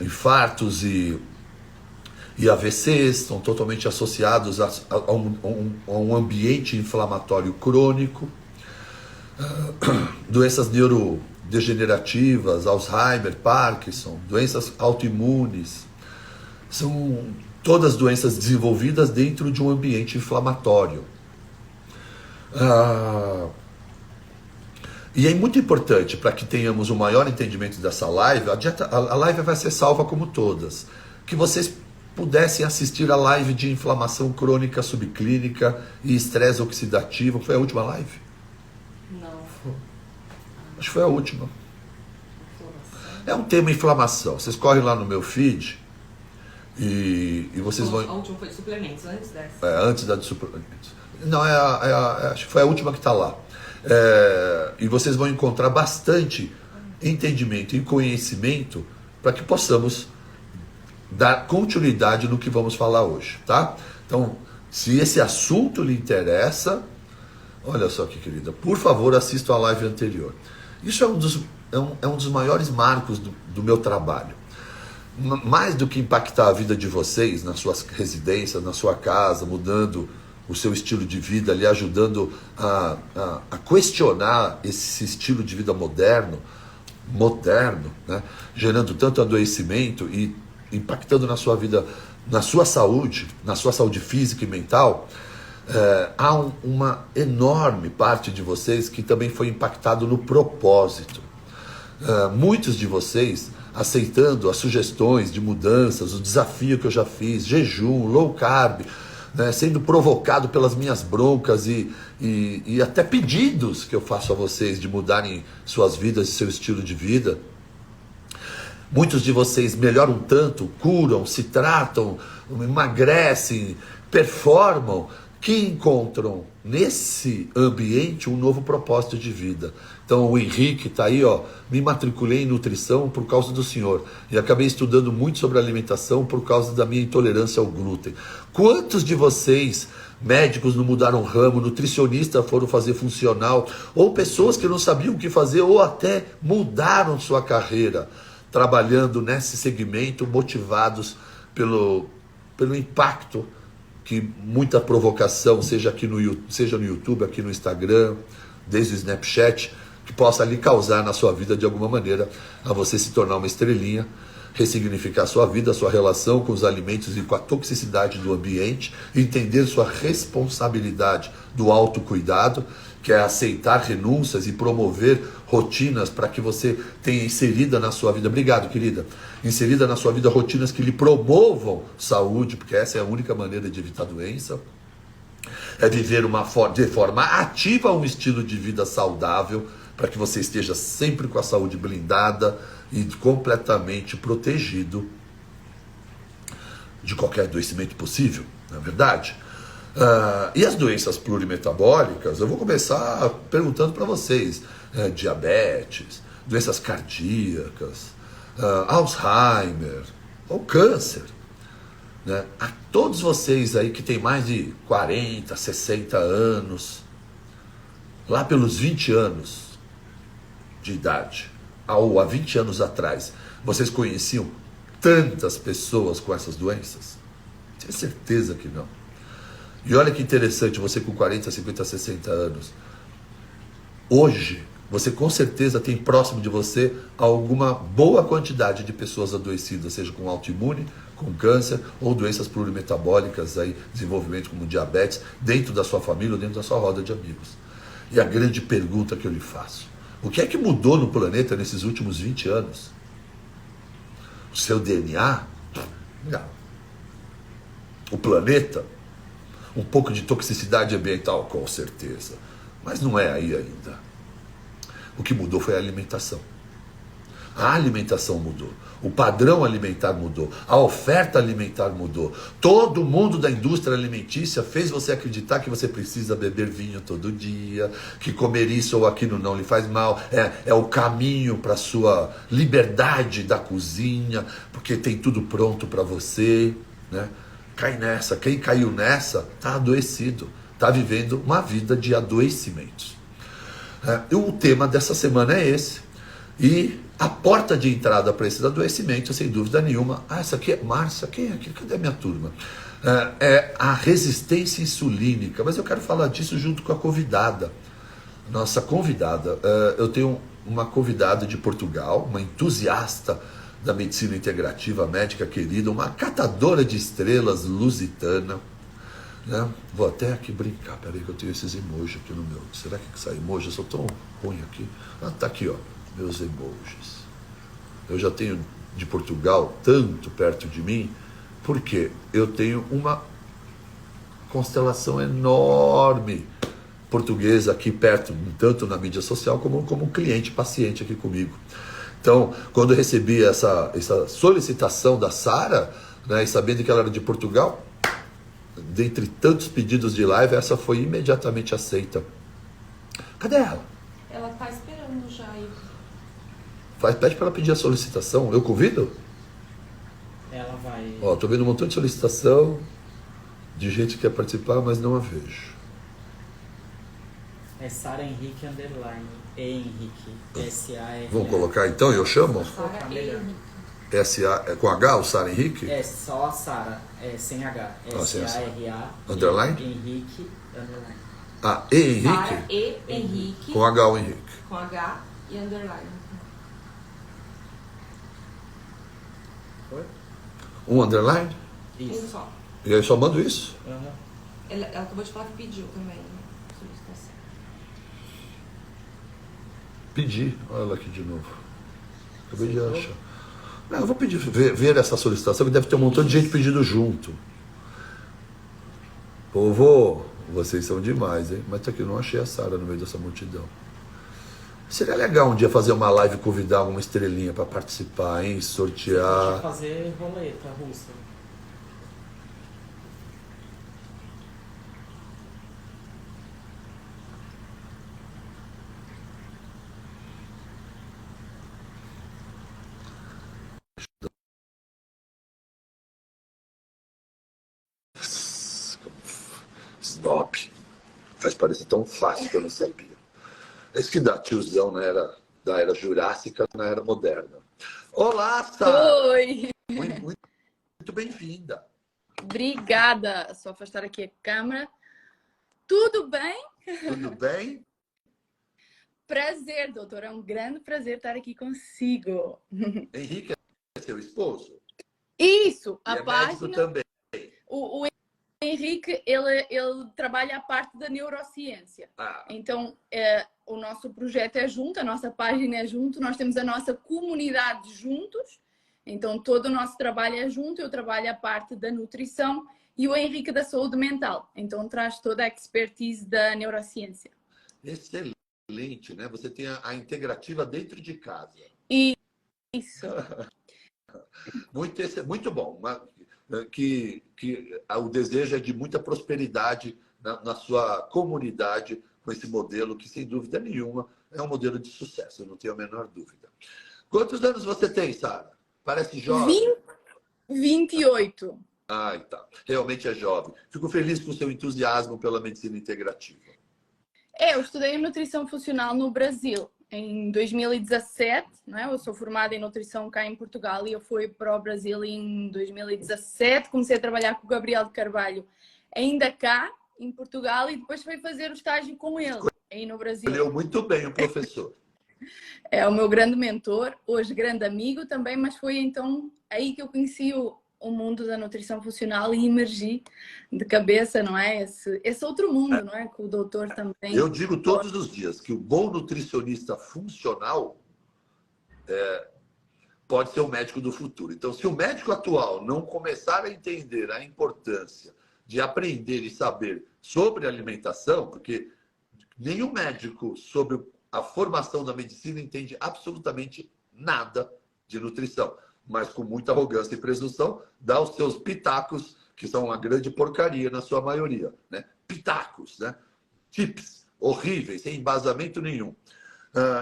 infartos e AVCs estão totalmente associados a um ambiente inflamatório crônico, doenças neurodegenerativas, Alzheimer, Parkinson, doenças autoimunes, são todas doenças desenvolvidas dentro de um ambiente inflamatório. E é muito importante, para que tenhamos um maior entendimento dessa live, a live vai ser salva como todas, que vocês pudessem assistir a live de inflamação crônica subclínica e estresse oxidativo. Foi a última live? Não. Acho que foi a última. É um tema inflamação. Vocês correm lá no meu feed e vocês vão... A última foi de suplementos, antes dessa. Antes da de suplementos. Não, acho que foi a última que está lá. E vocês vão encontrar bastante entendimento e conhecimento para que possamos dar continuidade no que vamos falar hoje, tá? Então, se esse assunto lhe interessa, olha só que querida, por favor, assista a live anterior. Isso é um dos maiores marcos do meu trabalho. Mais do que impactar a vida de vocês, nas suas residências, na sua casa, mudando o seu estilo de vida, lhe ajudando a questionar esse estilo de vida moderno, né? Gerando tanto adoecimento e impactando na sua vida, na sua saúde física e mental. Há uma enorme parte de vocês que também foi impactado no propósito. Muitos de vocês aceitando as sugestões de mudanças, o desafio que eu já fiz, jejum, low carb, né, sendo provocado pelas minhas broncas e até pedidos que eu faço a vocês de mudarem suas vidas e seu estilo de vida. Muitos de vocês melhoram tanto, curam, se tratam, emagrecem, performam, que encontram nesse ambiente um novo propósito de vida. Então o Henrique está aí, me matriculei em nutrição por causa do senhor e acabei estudando muito sobre alimentação por causa da minha intolerância ao glúten. Quantos de vocês, médicos, não mudaram ramo, nutricionistas foram fazer funcional, ou pessoas que não sabiam o que fazer, ou até mudaram sua carreira, trabalhando nesse segmento, motivados pelo impacto que muita provocação, seja no YouTube, aqui no Instagram, desde o Snapchat, que possa lhe causar na sua vida de alguma maneira a você se tornar uma estrelinha, ressignificar a sua vida, a sua relação com os alimentos e com a toxicidade do ambiente, entender sua responsabilidade do autocuidado, que é aceitar renúncias e promover rotinas para que você tenha inserida na sua vida, obrigado querida, inserida na sua vida rotinas que lhe promovam saúde, porque essa é a única maneira de evitar doença, é viver de forma ativa um estilo de vida saudável, para que você esteja sempre com a saúde blindada e completamente protegido de qualquer adoecimento possível, não é verdade? E as doenças plurimetabólicas, eu vou começar perguntando para vocês, diabetes, doenças cardíacas, Alzheimer, ou câncer, né? A todos vocês aí que têm mais de 40, 60 anos, lá pelos 20 anos de idade, ou há 20 anos atrás, vocês conheciam tantas pessoas com essas doenças? Tenho certeza que não. E olha que interessante, você com 40, 50, 60 anos, hoje, você com certeza tem próximo de você alguma boa quantidade de pessoas adoecidas, seja com autoimune, com câncer ou doenças plurimetabólicas, aí, desenvolvimento como diabetes, dentro da sua família ou dentro da sua roda de amigos. E a grande pergunta que eu lhe faço, o que é que mudou no planeta nesses últimos 20 anos? O seu DNA? Não. O planeta? Um pouco de toxicidade ambiental, com certeza. Mas não é aí ainda. O que mudou foi a alimentação. A alimentação mudou. O padrão alimentar mudou. A oferta alimentar mudou. Todo mundo da indústria alimentícia fez você acreditar que você precisa beber vinho todo dia, que comer isso ou aquilo não lhe faz mal. É o caminho para a sua liberdade da cozinha, porque tem tudo pronto para você, né? Cai nessa. Quem caiu nessa está adoecido. Está vivendo uma vida de adoecimentos. O tema dessa semana é esse. E a porta de entrada para esse adoecimento, sem dúvida nenhuma, essa aqui é Márcia, quem é aqui? Cadê a minha turma? É a resistência insulínica, mas eu quero falar disso junto com a convidada. Nossa convidada, eu tenho uma convidada de Portugal, uma entusiasta da medicina integrativa, médica querida, uma catadora de estrelas lusitana, né? Vou até aqui brincar, peraí que eu tenho esses emojis aqui no meu. Será que sai emoji? Eu sou tão ruim aqui. Ah, tá aqui, ó, meus emojis. Eu já tenho de Portugal tanto perto de mim, porque eu tenho uma constelação enorme portuguesa aqui perto, tanto na mídia social como um cliente, paciente aqui comigo. Então, quando eu recebi essa solicitação da Sara, né, e sabendo que ela era de Portugal, dentre tantos pedidos de live, essa foi imediatamente aceita. Cadê ela? Ela tá esperando já aí. Pede para ela pedir a solicitação. Eu convido? Ela vai... Ó, tô vendo um montão de solicitação de gente que quer participar, mas não a vejo. É Sara Henrique underline. E Henrique. S-A-R. Vamos colocar então, eu chamo? Colocar melhor. S-A, é com H, o Sara Henrique? É só a Sara, é sem H. sem S-A-R-A. Underline? Henrique underline. Ah, E Henrique? Sara e Henrique. Com H o Henrique. Com H e underline. Foi? Um underline? Um Isso. só. E aí só mando isso? Uhum. Ela acabou de falar que pediu também, né? Solicitação. Pedi. Olha ela aqui de novo. Acabei de achar. Não, eu vou pedir, ver essa solicitação, que deve ter um montão de gente pedindo junto. Povo, vocês são demais, hein? Mas tá aqui, eu não achei a Sara no meio dessa multidão. Seria legal um dia fazer uma live e convidar alguma estrelinha para participar, hein? Sortear. Pode fazer roleta russa. Snob. Faz parecer tão fácil que eu não sabia. É isso que dá tiozão da era jurássica na era moderna. Olá, Sara! Oi! Muito bem-vinda. Obrigada. Só afastar aqui a câmera. Tudo bem? Tudo bem? Prazer, doutor. É um grande prazer estar aqui consigo. Henrique é seu esposo? Isso, E a é médico página. também. O Henrique, ele trabalha a parte da neurociência. Então, o nosso projeto é junto, a nossa página é junto, nós temos a nossa comunidade juntos. Então, todo o nosso trabalho é junto. Eu trabalho a parte da nutrição e o Henrique da saúde mental. Então, traz toda a expertise da neurociência. Excelente, né? Você tem a integrativa dentro de casa. Isso. Muito bom. Que o desejo é de muita prosperidade na sua comunidade com esse modelo que, sem dúvida nenhuma, é um modelo de sucesso, eu não tenho a menor dúvida. Quantos anos você tem, Sara? Parece jovem. 28. Ah, tá. Realmente é jovem. Fico feliz com o seu entusiasmo pela medicina integrativa. Eu estudei nutrição funcional no Brasil em 2017, não é? Eu sou formada em nutrição cá em Portugal e eu fui para o Brasil em 2017. Comecei a trabalhar com o Gabriel de Carvalho ainda cá em Portugal e depois fui fazer o estágio com ele aí no Brasil. Escolheu muito bem o professor. É o meu grande mentor, hoje grande amigo também, mas foi então aí que eu conheci o mundo da nutrição funcional e emergi de cabeça, não é? Esse outro mundo, não é? Que o doutor também... Eu digo todos os dias que o bom nutricionista funcional pode ser o médico do futuro. Então, se o médico atual não começar a entender a importância de aprender e saber sobre alimentação, porque nenhum médico sobre a formação da medicina entende absolutamente nada de nutrição, mas com muita arrogância e presunção dá os seus pitacos, que são uma grande porcaria na sua maioria, né? Pitacos, né? Tips horríveis, sem embasamento nenhum.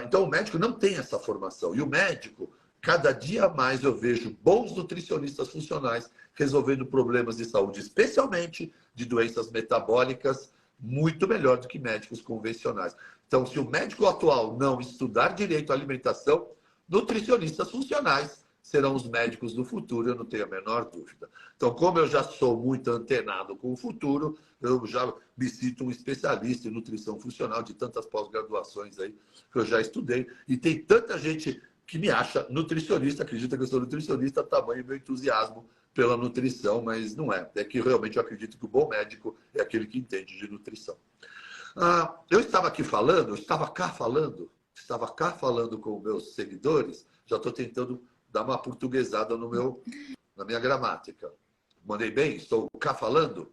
Então o médico não tem essa formação. E o médico, cada dia mais eu vejo bons nutricionistas funcionais resolvendo problemas de saúde, especialmente de doenças metabólicas, muito melhor do que médicos convencionais. Então, se o médico atual não estudar direito à alimentação, Nutricionistas funcionais serão os médicos do futuro, eu não tenho a menor dúvida. Então, como eu já sou muito antenado com o futuro, eu já me sinto um especialista em nutrição funcional de tantas pós-graduações aí que eu já estudei. E tem tanta gente que me acha nutricionista, acredita que eu sou nutricionista, tamanho meu entusiasmo pela nutrição, mas não é. É que realmente eu acredito que o bom médico é aquele que entende de nutrição. Eu estava cá falando com meus seguidores, já estou tentando dar uma portuguesada na minha gramática. Mandei bem? Estou cá falando?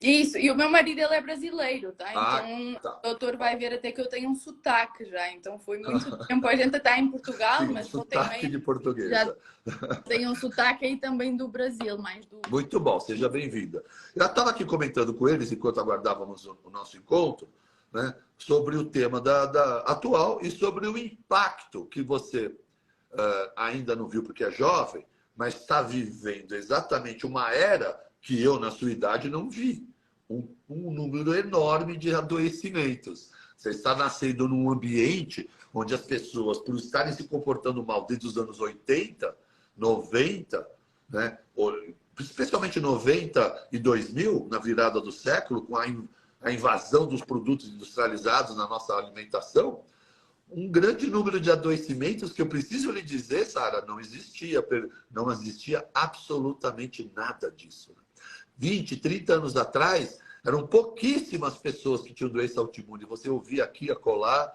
Isso, e o meu marido ele é brasileiro, tá? Ah, Então tá. o doutor vai ver até que eu tenho um sotaque já. Então foi muito tempo. A gente está em Portugal, Sim, mas sotaque de português. já tem um sotaque aí também do Brasil, mais do... Muito bom, seja bem-vinda. Eu estava aqui comentando com eles, enquanto aguardávamos o nosso encontro, né, sobre o tema da atual e sobre o impacto que você ainda não viu porque é jovem, mas está vivendo exatamente uma era que eu, na sua idade, não vi. Um número enorme de adoecimentos. Você está nascendo num ambiente onde as pessoas, por estarem se comportando mal desde os anos 80, 90, né, especialmente 90 e 2000, na virada do século, com a invasão dos produtos industrializados na nossa alimentação, um grande número de adoecimentos que eu preciso lhe dizer, Sara, não existia absolutamente nada disso. 20, 30 anos atrás, eram pouquíssimas pessoas que tinham doença autoimune. Você ouvia aqui, acolá,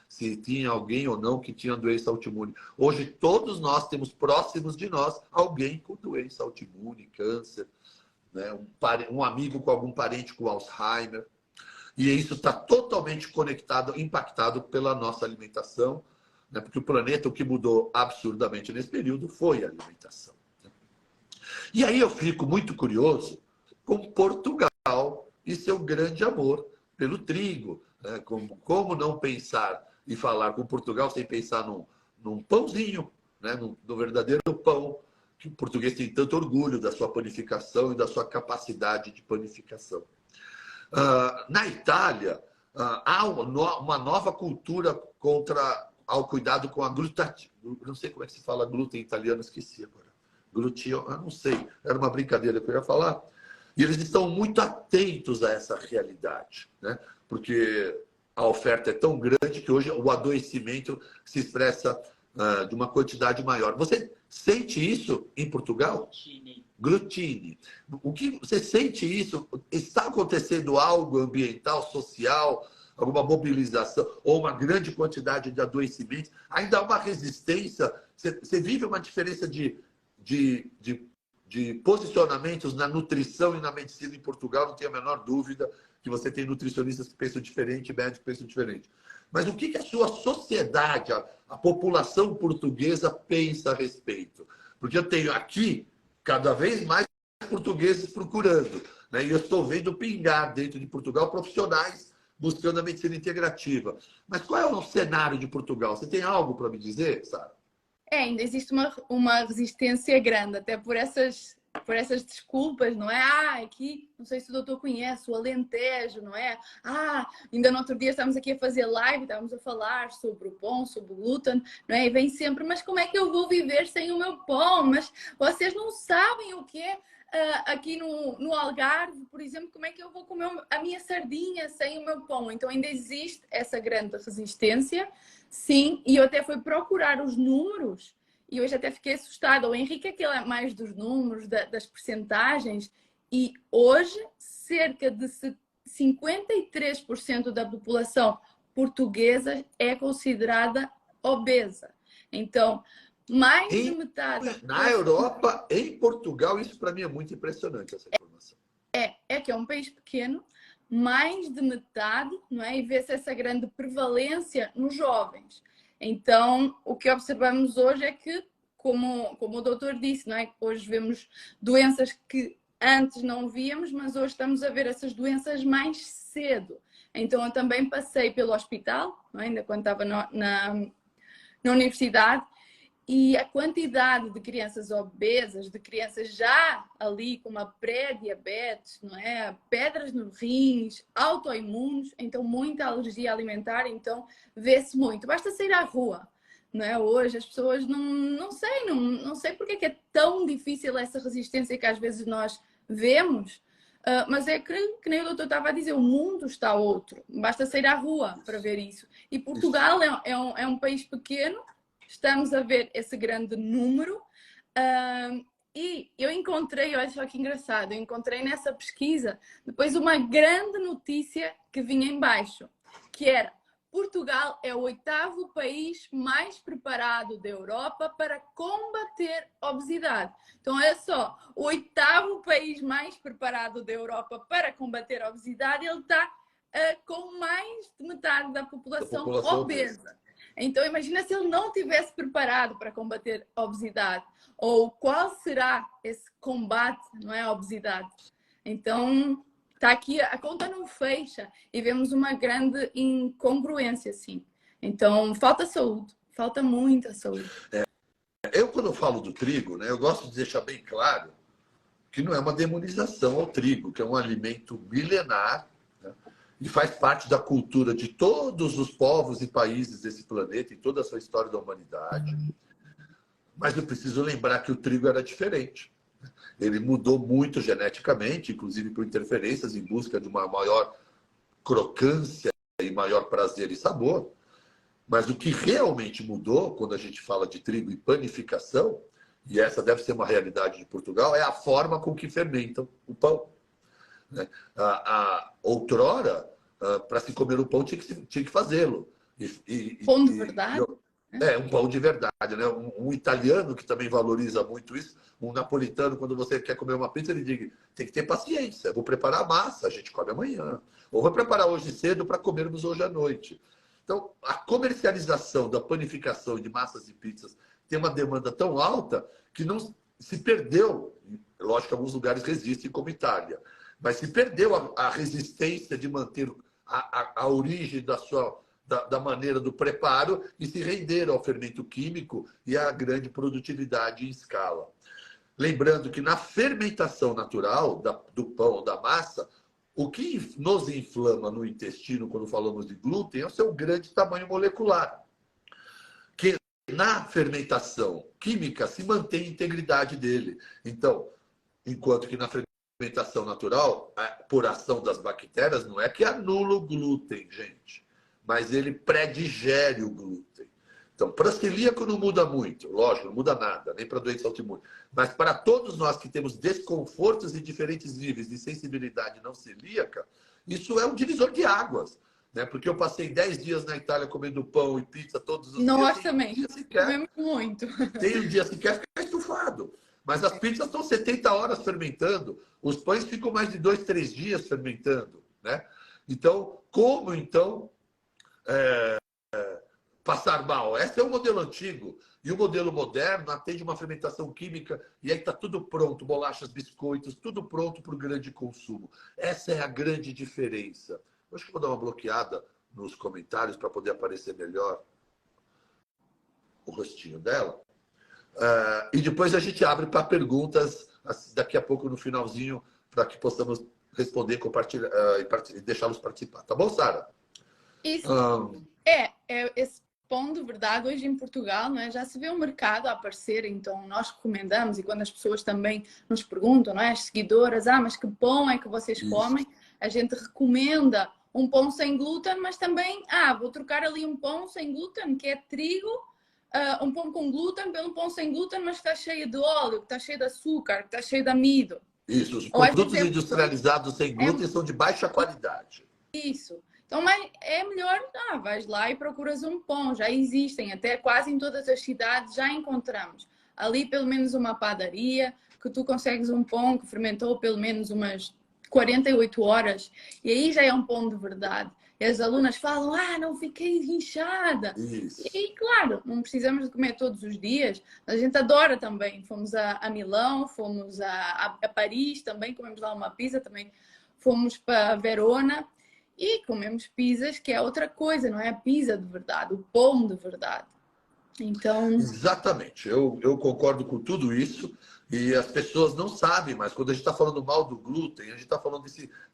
se tinha alguém ou não que tinha doença autoimune. Hoje, todos nós temos próximos de nós alguém com doença autoimune, câncer, né? Um amigo com algum parente com Alzheimer. E isso está totalmente conectado, impactado pela nossa alimentação, né? Porque o planeta, o que mudou absurdamente nesse período foi a alimentação. E aí eu fico muito curioso com Portugal e seu grande amor pelo trigo. Né? Como não pensar e falar com Portugal sem pensar num pãozinho, né? no verdadeiro pão, que o português tem tanto orgulho da sua panificação e da sua capacidade de panificação. Na Itália, há uma nova cultura ao cuidado com a glutatina. Não sei como é que se fala glúten em italiano, esqueci agora. Glutio, eu não sei, era uma brincadeira que eu ia falar. E eles estão muito atentos a essa realidade, né? Porque a oferta é tão grande que hoje o adoecimento se expressa de uma quantidade maior. Você sente isso em Portugal? Glutine. O que você sente isso? Está acontecendo algo ambiental, social, alguma mobilização ou uma grande quantidade de adoecimentos? Ainda há uma resistência? Você vive uma diferença de posicionamentos na nutrição e na medicina em Portugal? Não tenho a menor dúvida que você tem nutricionistas que pensam diferente, médicos que pensam diferente. Mas o que a sua sociedade, a população portuguesa pensa a respeito? Porque eu tenho aqui cada vez mais portugueses procurando, né? E eu estou vendo pingar dentro de Portugal profissionais buscando a medicina integrativa. Mas qual é o cenário de Portugal? Você tem algo para me dizer, Sara? Ainda existe uma resistência grande, até por essas desculpas, não é? Aqui, não sei se o doutor conhece, o Alentejo, não é? Ainda no outro dia estávamos aqui a fazer live, estávamos a falar sobre o pão, sobre o glúten, não é? E vem sempre, mas como é que eu vou viver sem o meu pão? Mas vocês não sabem o que é aqui no Algarve, por exemplo, como é que eu vou comer a minha sardinha sem o meu pão? Então ainda existe essa grande resistência, sim, e eu até fui procurar os números e hoje até fiquei assustada. O Henrique aquele é mais dos números, das percentagens, e hoje cerca de 53% da população portuguesa é considerada obesa. Então, mais de metade... Na Europa, em Portugal, isso para mim é muito impressionante, essa informação. É que é um país pequeno, mais de metade, não é? E vê-se essa grande prevalência nos jovens. Então, o que observamos hoje é que, como o doutor disse, não é? Hoje vemos doenças que antes não víamos, mas hoje estamos a ver essas doenças mais cedo. Então, eu também passei pelo hospital, não é? Ainda quando estava na universidade, e a quantidade de crianças obesas, de crianças já ali com uma pré-diabetes, não é? Pedras nos rins, autoimunes, então muita alergia alimentar, então vê-se muito. Basta sair à rua, não é? Hoje as pessoas não sei porque é que é tão difícil essa resistência que às vezes nós vemos, mas é que nem o doutor estava a dizer, o mundo está outro, basta sair à rua para ver isso. E Portugal é um país pequeno, estamos a ver esse grande número, e eu encontrei, olha só que engraçado, eu encontrei nessa pesquisa depois uma grande notícia que vinha em baixo, que era: Portugal é o 8º país mais preparado da Europa para combater a obesidade. Então, olha só, o 8º país mais preparado da Europa para combater a obesidade, ele está com mais de metade da população obesa. Então, imagina se ele não tivesse preparado para combater a obesidade. Ou qual será esse combate, não é, à obesidade? Então, está aqui, a conta não fecha e vemos uma grande incongruência, sim. Então, falta saúde, falta muita saúde. Eu, quando eu falo do trigo, né, eu gosto de deixar bem claro que não é uma demonização ao trigo, que é um alimento milenar, né, e faz parte da cultura de todos os povos e países desse planeta, em toda a sua história da humanidade. Mas eu preciso lembrar que o trigo era diferente. Ele mudou muito geneticamente, inclusive por interferências em busca de uma maior crocância e maior prazer e sabor. Mas o que realmente mudou, quando a gente fala de trigo e panificação, e essa deve ser uma realidade de Portugal, é a forma com que fermentam o pão. Outrora, para se comer o pão, tinha que fazê-lo. Pão de verdade? Um pão de verdade, né? Um italiano que também valoriza muito isso, um napolitano, quando você quer comer uma pizza, ele diz: tem que ter paciência, vou preparar a massa, a gente come amanhã. Ou vou preparar hoje cedo para comermos hoje à noite. Então, a comercialização da panificação de massas e pizzas tem uma demanda tão alta que não se perdeu. Lógico que alguns lugares resistem, como Itália, mas se perdeu a resistência de manter a origem da maneira do preparo e se renderam ao fermento químico e à grande produtividade em escala. Lembrando que na fermentação natural do pão ou da massa, o que nos inflama no intestino quando falamos de glúten é o seu grande tamanho molecular, que na fermentação química se mantém a integridade dele. Então, enquanto que na fermentação natural, por ação das bactérias, não é que anula o glúten, gente, mas ele predigere o glúten. Então, para celíaco não muda muito, lógico, não muda nada, nem para doença autoimune. Mas para todos nós que temos desconfortos em diferentes níveis de sensibilidade não celíaca, isso é um divisor de águas. Né? Porque eu passei 10 dias na Itália comendo pão e pizza todos os dias. Nós também, comemos muito. Tem um dia sequer ficar estufado. Mas as pizzas estão 70 horas fermentando, os pães ficam mais de 2, 3 dias fermentando. Né? Então, como então passar mal? Esse é o modelo antigo. E o modelo moderno atende uma fermentação química e aí está tudo pronto, bolachas, biscoitos, tudo pronto para o grande consumo. Essa é a grande diferença. Eu acho que vou dar uma bloqueada nos comentários para poder aparecer melhor o rostinho dela. E depois a gente abre para perguntas daqui a pouco no finalzinho, para que possamos responder, compartilhar e deixá-los participar. Tá bom, Sara? Isso. Esse pão de verdade hoje em Portugal, não é? Já se vê o mercado a aparecer, então nós recomendamos, e quando as pessoas também nos perguntam, não é? As seguidoras, mas que pão é que vocês comem? A gente recomenda um pão sem glúten, mas também, vou trocar ali um pão sem glúten, que é trigo, um pão com glúten pelo pão sem glúten, mas que está cheio de óleo, que está cheio de açúcar, que está cheio de amido. Isso, os produtos industrializados sem glúten são de baixa qualidade. Isso. Então, mas é melhor, vais lá e procuras um pão. Já existem, até quase em todas as cidades já encontramos. Ali, pelo menos uma padaria, que tu consegues um pão que fermentou pelo menos umas 48 horas. E aí já é um pão de verdade. E as alunas falam, não fiquei inchada. Isso. E claro, não precisamos de comer todos os dias. A gente adora também. Fomos a Milão, fomos a Paris também, comemos lá uma pizza também. Fomos para Verona. E comemos pizzas, que é outra coisa, não é a pizza de verdade, o pão de verdade. Então... Exatamente, eu concordo com tudo isso e as pessoas não sabem, mas quando a gente está falando mal do glúten, a gente está falando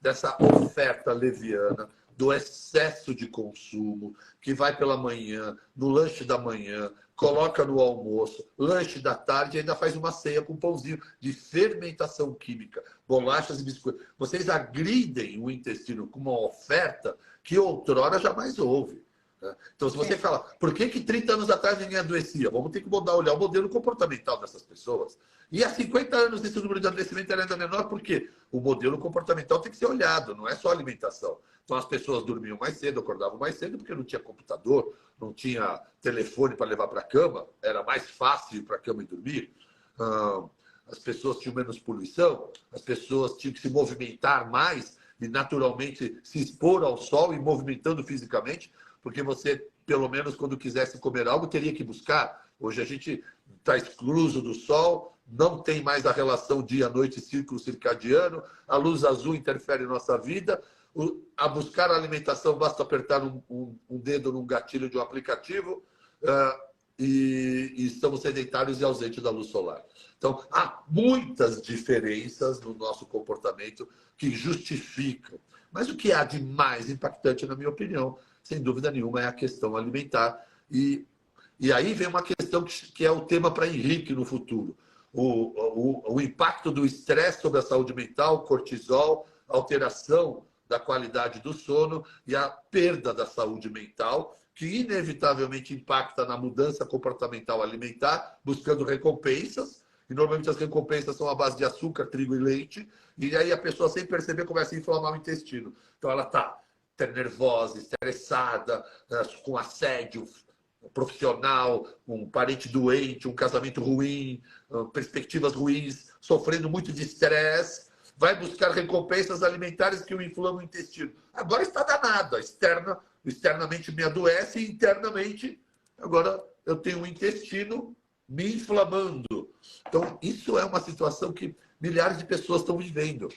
dessa oferta leviana do excesso de consumo, que vai pela manhã, no lanche da manhã, coloca no almoço, lanche da tarde e ainda faz uma ceia com pãozinho de fermentação química, bolachas e biscoitos. Vocês agridem o intestino com uma oferta que outrora jamais houve. Então, se você fala, por que 30 anos atrás ninguém adoecia? Vamos ter que olhar o modelo comportamental dessas pessoas. E há 50 anos esse número de adoecimento era ainda menor, porque o modelo comportamental tem que ser olhado, não é só alimentação. Então, as pessoas dormiam mais cedo, acordavam mais cedo, porque não tinha computador, não tinha telefone para levar para a cama, era mais fácil ir para a cama e dormir. As pessoas tinham menos poluição, as pessoas tinham que se movimentar mais e, naturalmente, se expor ao sol e movimentando fisicamente, porque você, pelo menos quando quisesse comer algo, teria que buscar. Hoje a gente está excluso do sol, não tem mais a relação dia-noite, círculo circadiano, a luz azul interfere em nossa vida. A buscar a alimentação, basta apertar um dedo num gatilho de um aplicativo e estamos sedentários e ausentes da luz solar. Então, há muitas diferenças no nosso comportamento que justificam. Mas o que há de mais impactante, na minha opinião, sem dúvida nenhuma, é a questão alimentar. E aí vem uma questão que é o tema para Henrique no futuro. O impacto do estresse sobre a saúde mental, cortisol, alteração da qualidade do sono e a perda da saúde mental, que inevitavelmente impacta na mudança comportamental alimentar, buscando recompensas. E normalmente as recompensas são à base de açúcar, trigo e leite. E aí a pessoa, sem perceber, começa a inflamar o intestino. Então ela está nervosa, estressada, com assédio profissional, um parente doente, um casamento ruim, perspectivas ruins, sofrendo muito de estresse, vai buscar recompensas alimentares que o inflamam o intestino. Agora está danado, externamente me adoece e internamente agora eu tenho um intestino me inflamando. Então, isso é uma situação que milhares de pessoas estão vivendo,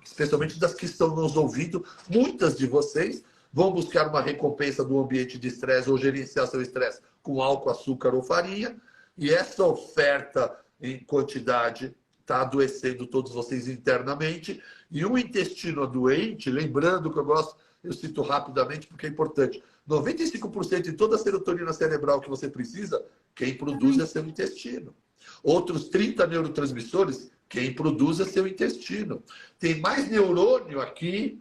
especialmente das que estão nos ouvindo. Muitas de vocês vão buscar uma recompensa do ambiente de estresse ou gerenciar seu estresse com álcool, açúcar ou farinha, e essa oferta em quantidade está adoecendo todos vocês internamente. E um intestino doente, lembrando que eu cito rapidamente porque é importante, 95% de toda a serotonina cerebral que você precisa, quem produz é seu intestino. Outros 30 neurotransmissores, quem produz é seu intestino. Tem mais neurônio aqui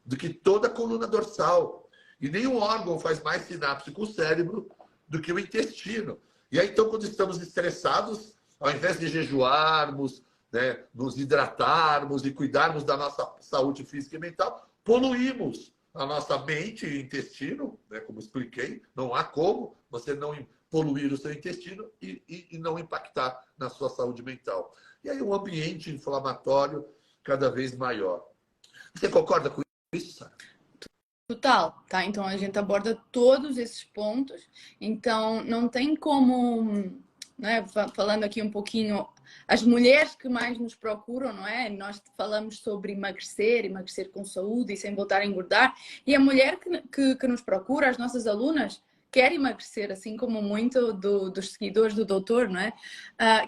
do que toda a coluna dorsal. E nenhum órgão faz mais sinapse com o cérebro do que o intestino. E aí, então, quando estamos estressados, ao invés de jejuarmos, né, nos hidratarmos e cuidarmos da nossa saúde física e mental, poluímos a nossa mente e intestino, né, como expliquei. Não há como você não poluir o seu intestino e não impactar na sua saúde mental. E aí um ambiente inflamatório cada vez maior. Você concorda com isso, Sara? Total, tá? Então a gente aborda todos esses pontos. Então não tem como, né, falando aqui um pouquinho, as mulheres que mais nos procuram, não é? Nós falamos sobre emagrecer com saúde e sem voltar a engordar. E a mulher que nos procura, as nossas alunas, quer emagrecer, assim como muito dos seguidores do doutor, não é?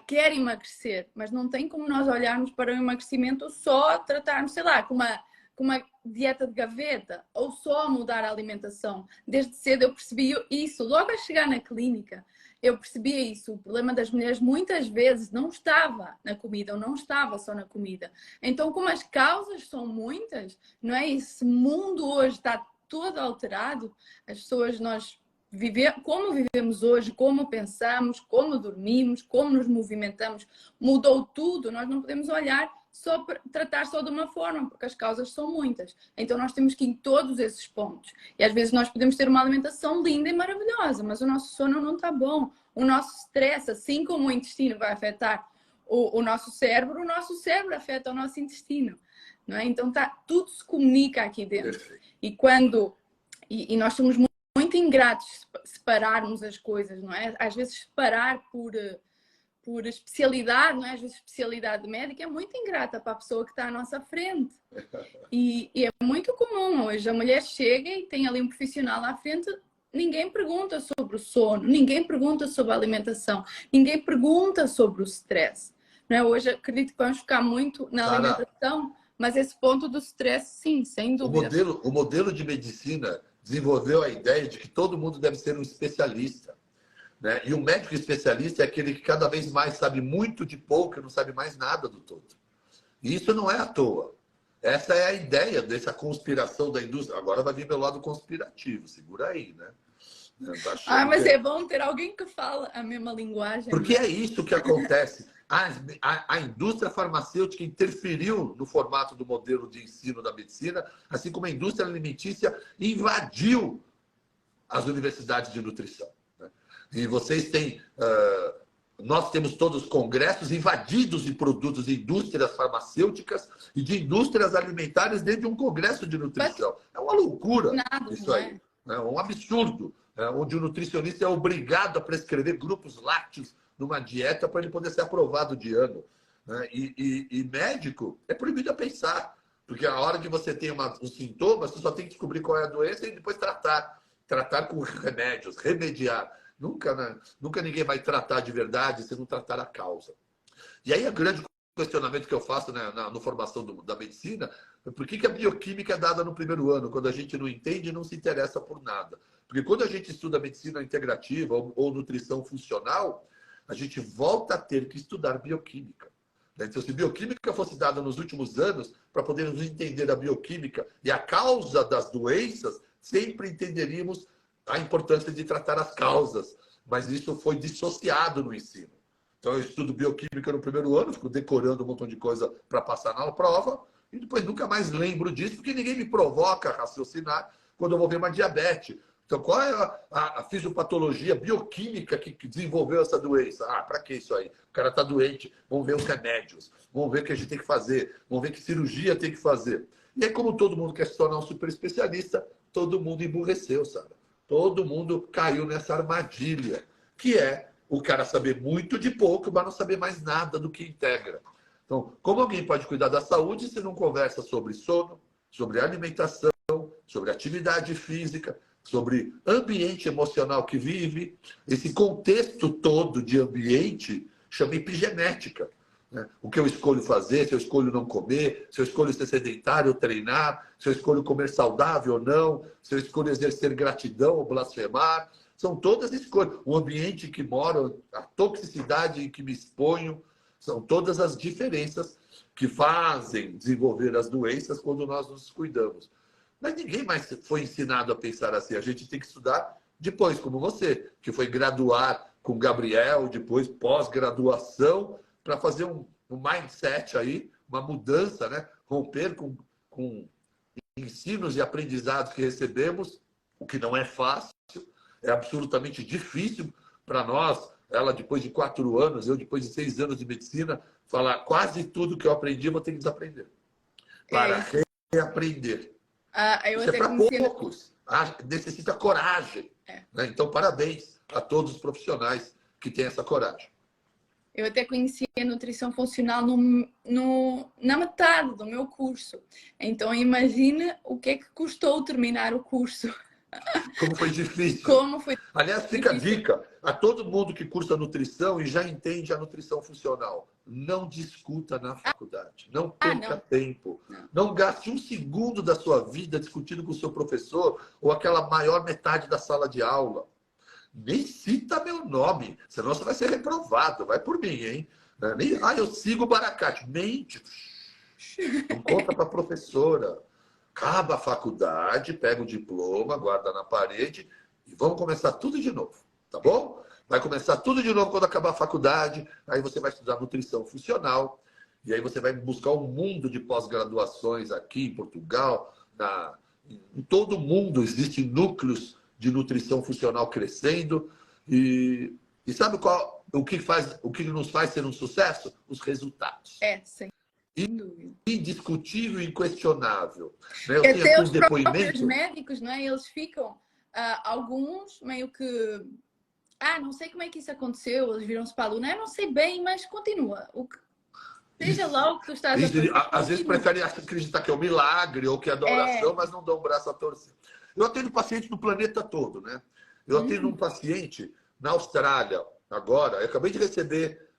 Quer emagrecer, mas não tem como nós olharmos para o emagrecimento só tratarmos, sei lá, com uma dieta de gaveta ou só mudar a alimentação. Desde cedo eu percebi isso. Logo a chegar na clínica, eu percebia isso. O problema das mulheres muitas vezes não estava na comida, ou não estava só na comida. Então, como as causas são muitas, não é? Esse mundo hoje está todo alterado. As pessoas, como vivemos hoje, como pensamos, como dormimos, como nos movimentamos, mudou tudo. Nós não podemos olhar tratar só de uma forma, porque as causas são muitas. Então nós temos que ir em todos esses pontos. E às vezes nós podemos ter uma alimentação linda e maravilhosa, mas o nosso sono não está bom. O nosso stress, assim como o intestino vai afetar o nosso cérebro afeta o nosso intestino. Não é? Então tudo se comunica aqui dentro. E nós somos muito ingratos separarmos as coisas, não é? Às vezes separar por especialidade, não é? Às vezes especialidade médica é muito ingrata para a pessoa que está à nossa frente. E é muito comum hoje. A mulher chega e tem ali um profissional à frente, ninguém pergunta sobre o sono, ninguém pergunta sobre a alimentação, ninguém pergunta sobre o stress. Não é? Hoje acredito que vamos focar muito na alimentação, Mas esse ponto do stress, sim, sem dúvida. O modelo de medicina desenvolveu a ideia de que todo mundo deve ser um especialista, né? E um médico especialista é aquele que cada vez mais sabe muito de pouco e não sabe mais nada do todo. E isso não é à toa. Essa é a ideia dessa conspiração da indústria. Agora vai vir meu lado conspirativo, segura aí, né? Mas é bom ter alguém que fala a mesma linguagem. Porque é isso que acontece. A indústria farmacêutica interferiu no formato do modelo de ensino da medicina, assim como a indústria alimentícia invadiu as universidades de nutrição, né? E vocês têm... nós temos todos os congressos invadidos de produtos de indústrias farmacêuticas e de indústrias alimentares dentro de um congresso de nutrição. É uma loucura isso aí. É um absurdo, onde o nutricionista é obrigado a prescrever grupos lácteos numa dieta para ele poder ser aprovado de ano, né? E médico é proibido a pensar, porque a hora que você tem os sintomas, você só tem que descobrir qual é a doença e depois tratar com remédios, remediar. Nunca ninguém vai tratar de verdade se não tratar a causa. E aí, o grande questionamento que eu faço, né, na formação da medicina é por que a bioquímica é dada no primeiro ano, quando a gente não entende e não se interessa por nada. Porque quando a gente estuda medicina integrativa ou nutrição funcional, a gente volta a ter que estudar bioquímica. Então, se bioquímica fosse dada nos últimos anos, para podermos entender a bioquímica e a causa das doenças, sempre entenderíamos a importância de tratar as causas. Mas isso foi dissociado no ensino. Então, eu estudo bioquímica no primeiro ano, fico decorando um montão de coisa para passar na prova, e depois nunca mais lembro disso, porque ninguém me provoca a raciocinar quando eu vou ver uma diabetes. Então, qual é a fisiopatologia bioquímica que desenvolveu essa doença? Para que isso aí? O cara está doente, vamos ver os remédios, vamos ver o que a gente tem que fazer, vamos ver que cirurgia tem que fazer. E aí, como todo mundo quer se tornar um super especialista, todo mundo emburreceu, sabe? Todo mundo caiu nessa armadilha, que é o cara saber muito de pouco, mas não saber mais nada do que integra. Então, como alguém pode cuidar da saúde se não conversa sobre sono, sobre alimentação, sobre atividade física, sobre ambiente emocional que vive? Esse contexto todo de ambiente chama epigenética, né? O que eu escolho fazer, se eu escolho não comer, se eu escolho ser sedentário ou treinar, se eu escolho comer saudável ou não, se eu escolho exercer gratidão ou blasfemar. São todas escolhas. O ambiente que moro, a toxicidade em que me exponho, são todas as diferenças que fazem desenvolver as doenças quando nós nos cuidamos. Mas ninguém mais foi ensinado a pensar assim. A gente tem que estudar depois, como você, que foi graduar com Gabriel, depois pós-graduação, para fazer um mindset aí, uma mudança, né? Romper com ensinos e aprendizados que recebemos, o que não é fácil, é absolutamente difícil para nós. Ela, depois de 4 anos, eu, depois de 6 anos de medicina, falar quase tudo que eu aprendi, eu vou ter que desaprender. Para reaprender. Isso é para poucos. Necessita coragem. Né? Então, parabéns a todos os profissionais que têm essa coragem. Eu até conheci a nutrição funcional na metade do meu curso. Então, imagina o que é que custou terminar o curso. Como foi difícil. Aliás, fica a dica a todo mundo que cursa nutrição e já entende a nutrição funcional. Não discuta na faculdade. Não perca tempo. Não gaste 1 segundo da sua vida discutindo com o seu professor ou aquela maior metade da sala de aula. Nem cita meu nome, senão você vai ser reprovado. Vai por mim, hein? Eu sigo o Baracate. Mente. Não conta para a professora. Acaba a faculdade, pega o diploma, guarda na parede e vamos começar tudo de novo, tá bom? Vai começar tudo de novo quando acabar a faculdade, aí você vai estudar nutrição funcional e aí você vai buscar um mundo de pós-graduações aqui em Portugal, em todo o mundo existem núcleos de nutrição funcional crescendo e sabe o que nos faz ser um sucesso? Os resultados. Sim. Indiscutível e inquestionável. Né? Até os próprios médicos, não é? Eles ficam, alguns meio que, não sei como é que isso aconteceu, eles viram-se para a aluna, não sei bem, mas continua. Seja lá o que tu estás a fazer. Às vezes preferem acreditar que é um milagre ou que é adoração, mas não dão um braço a torcer. Eu atendo paciente no planeta todo, né? Eu atendo um paciente na Austrália, agora, eu acabei de receber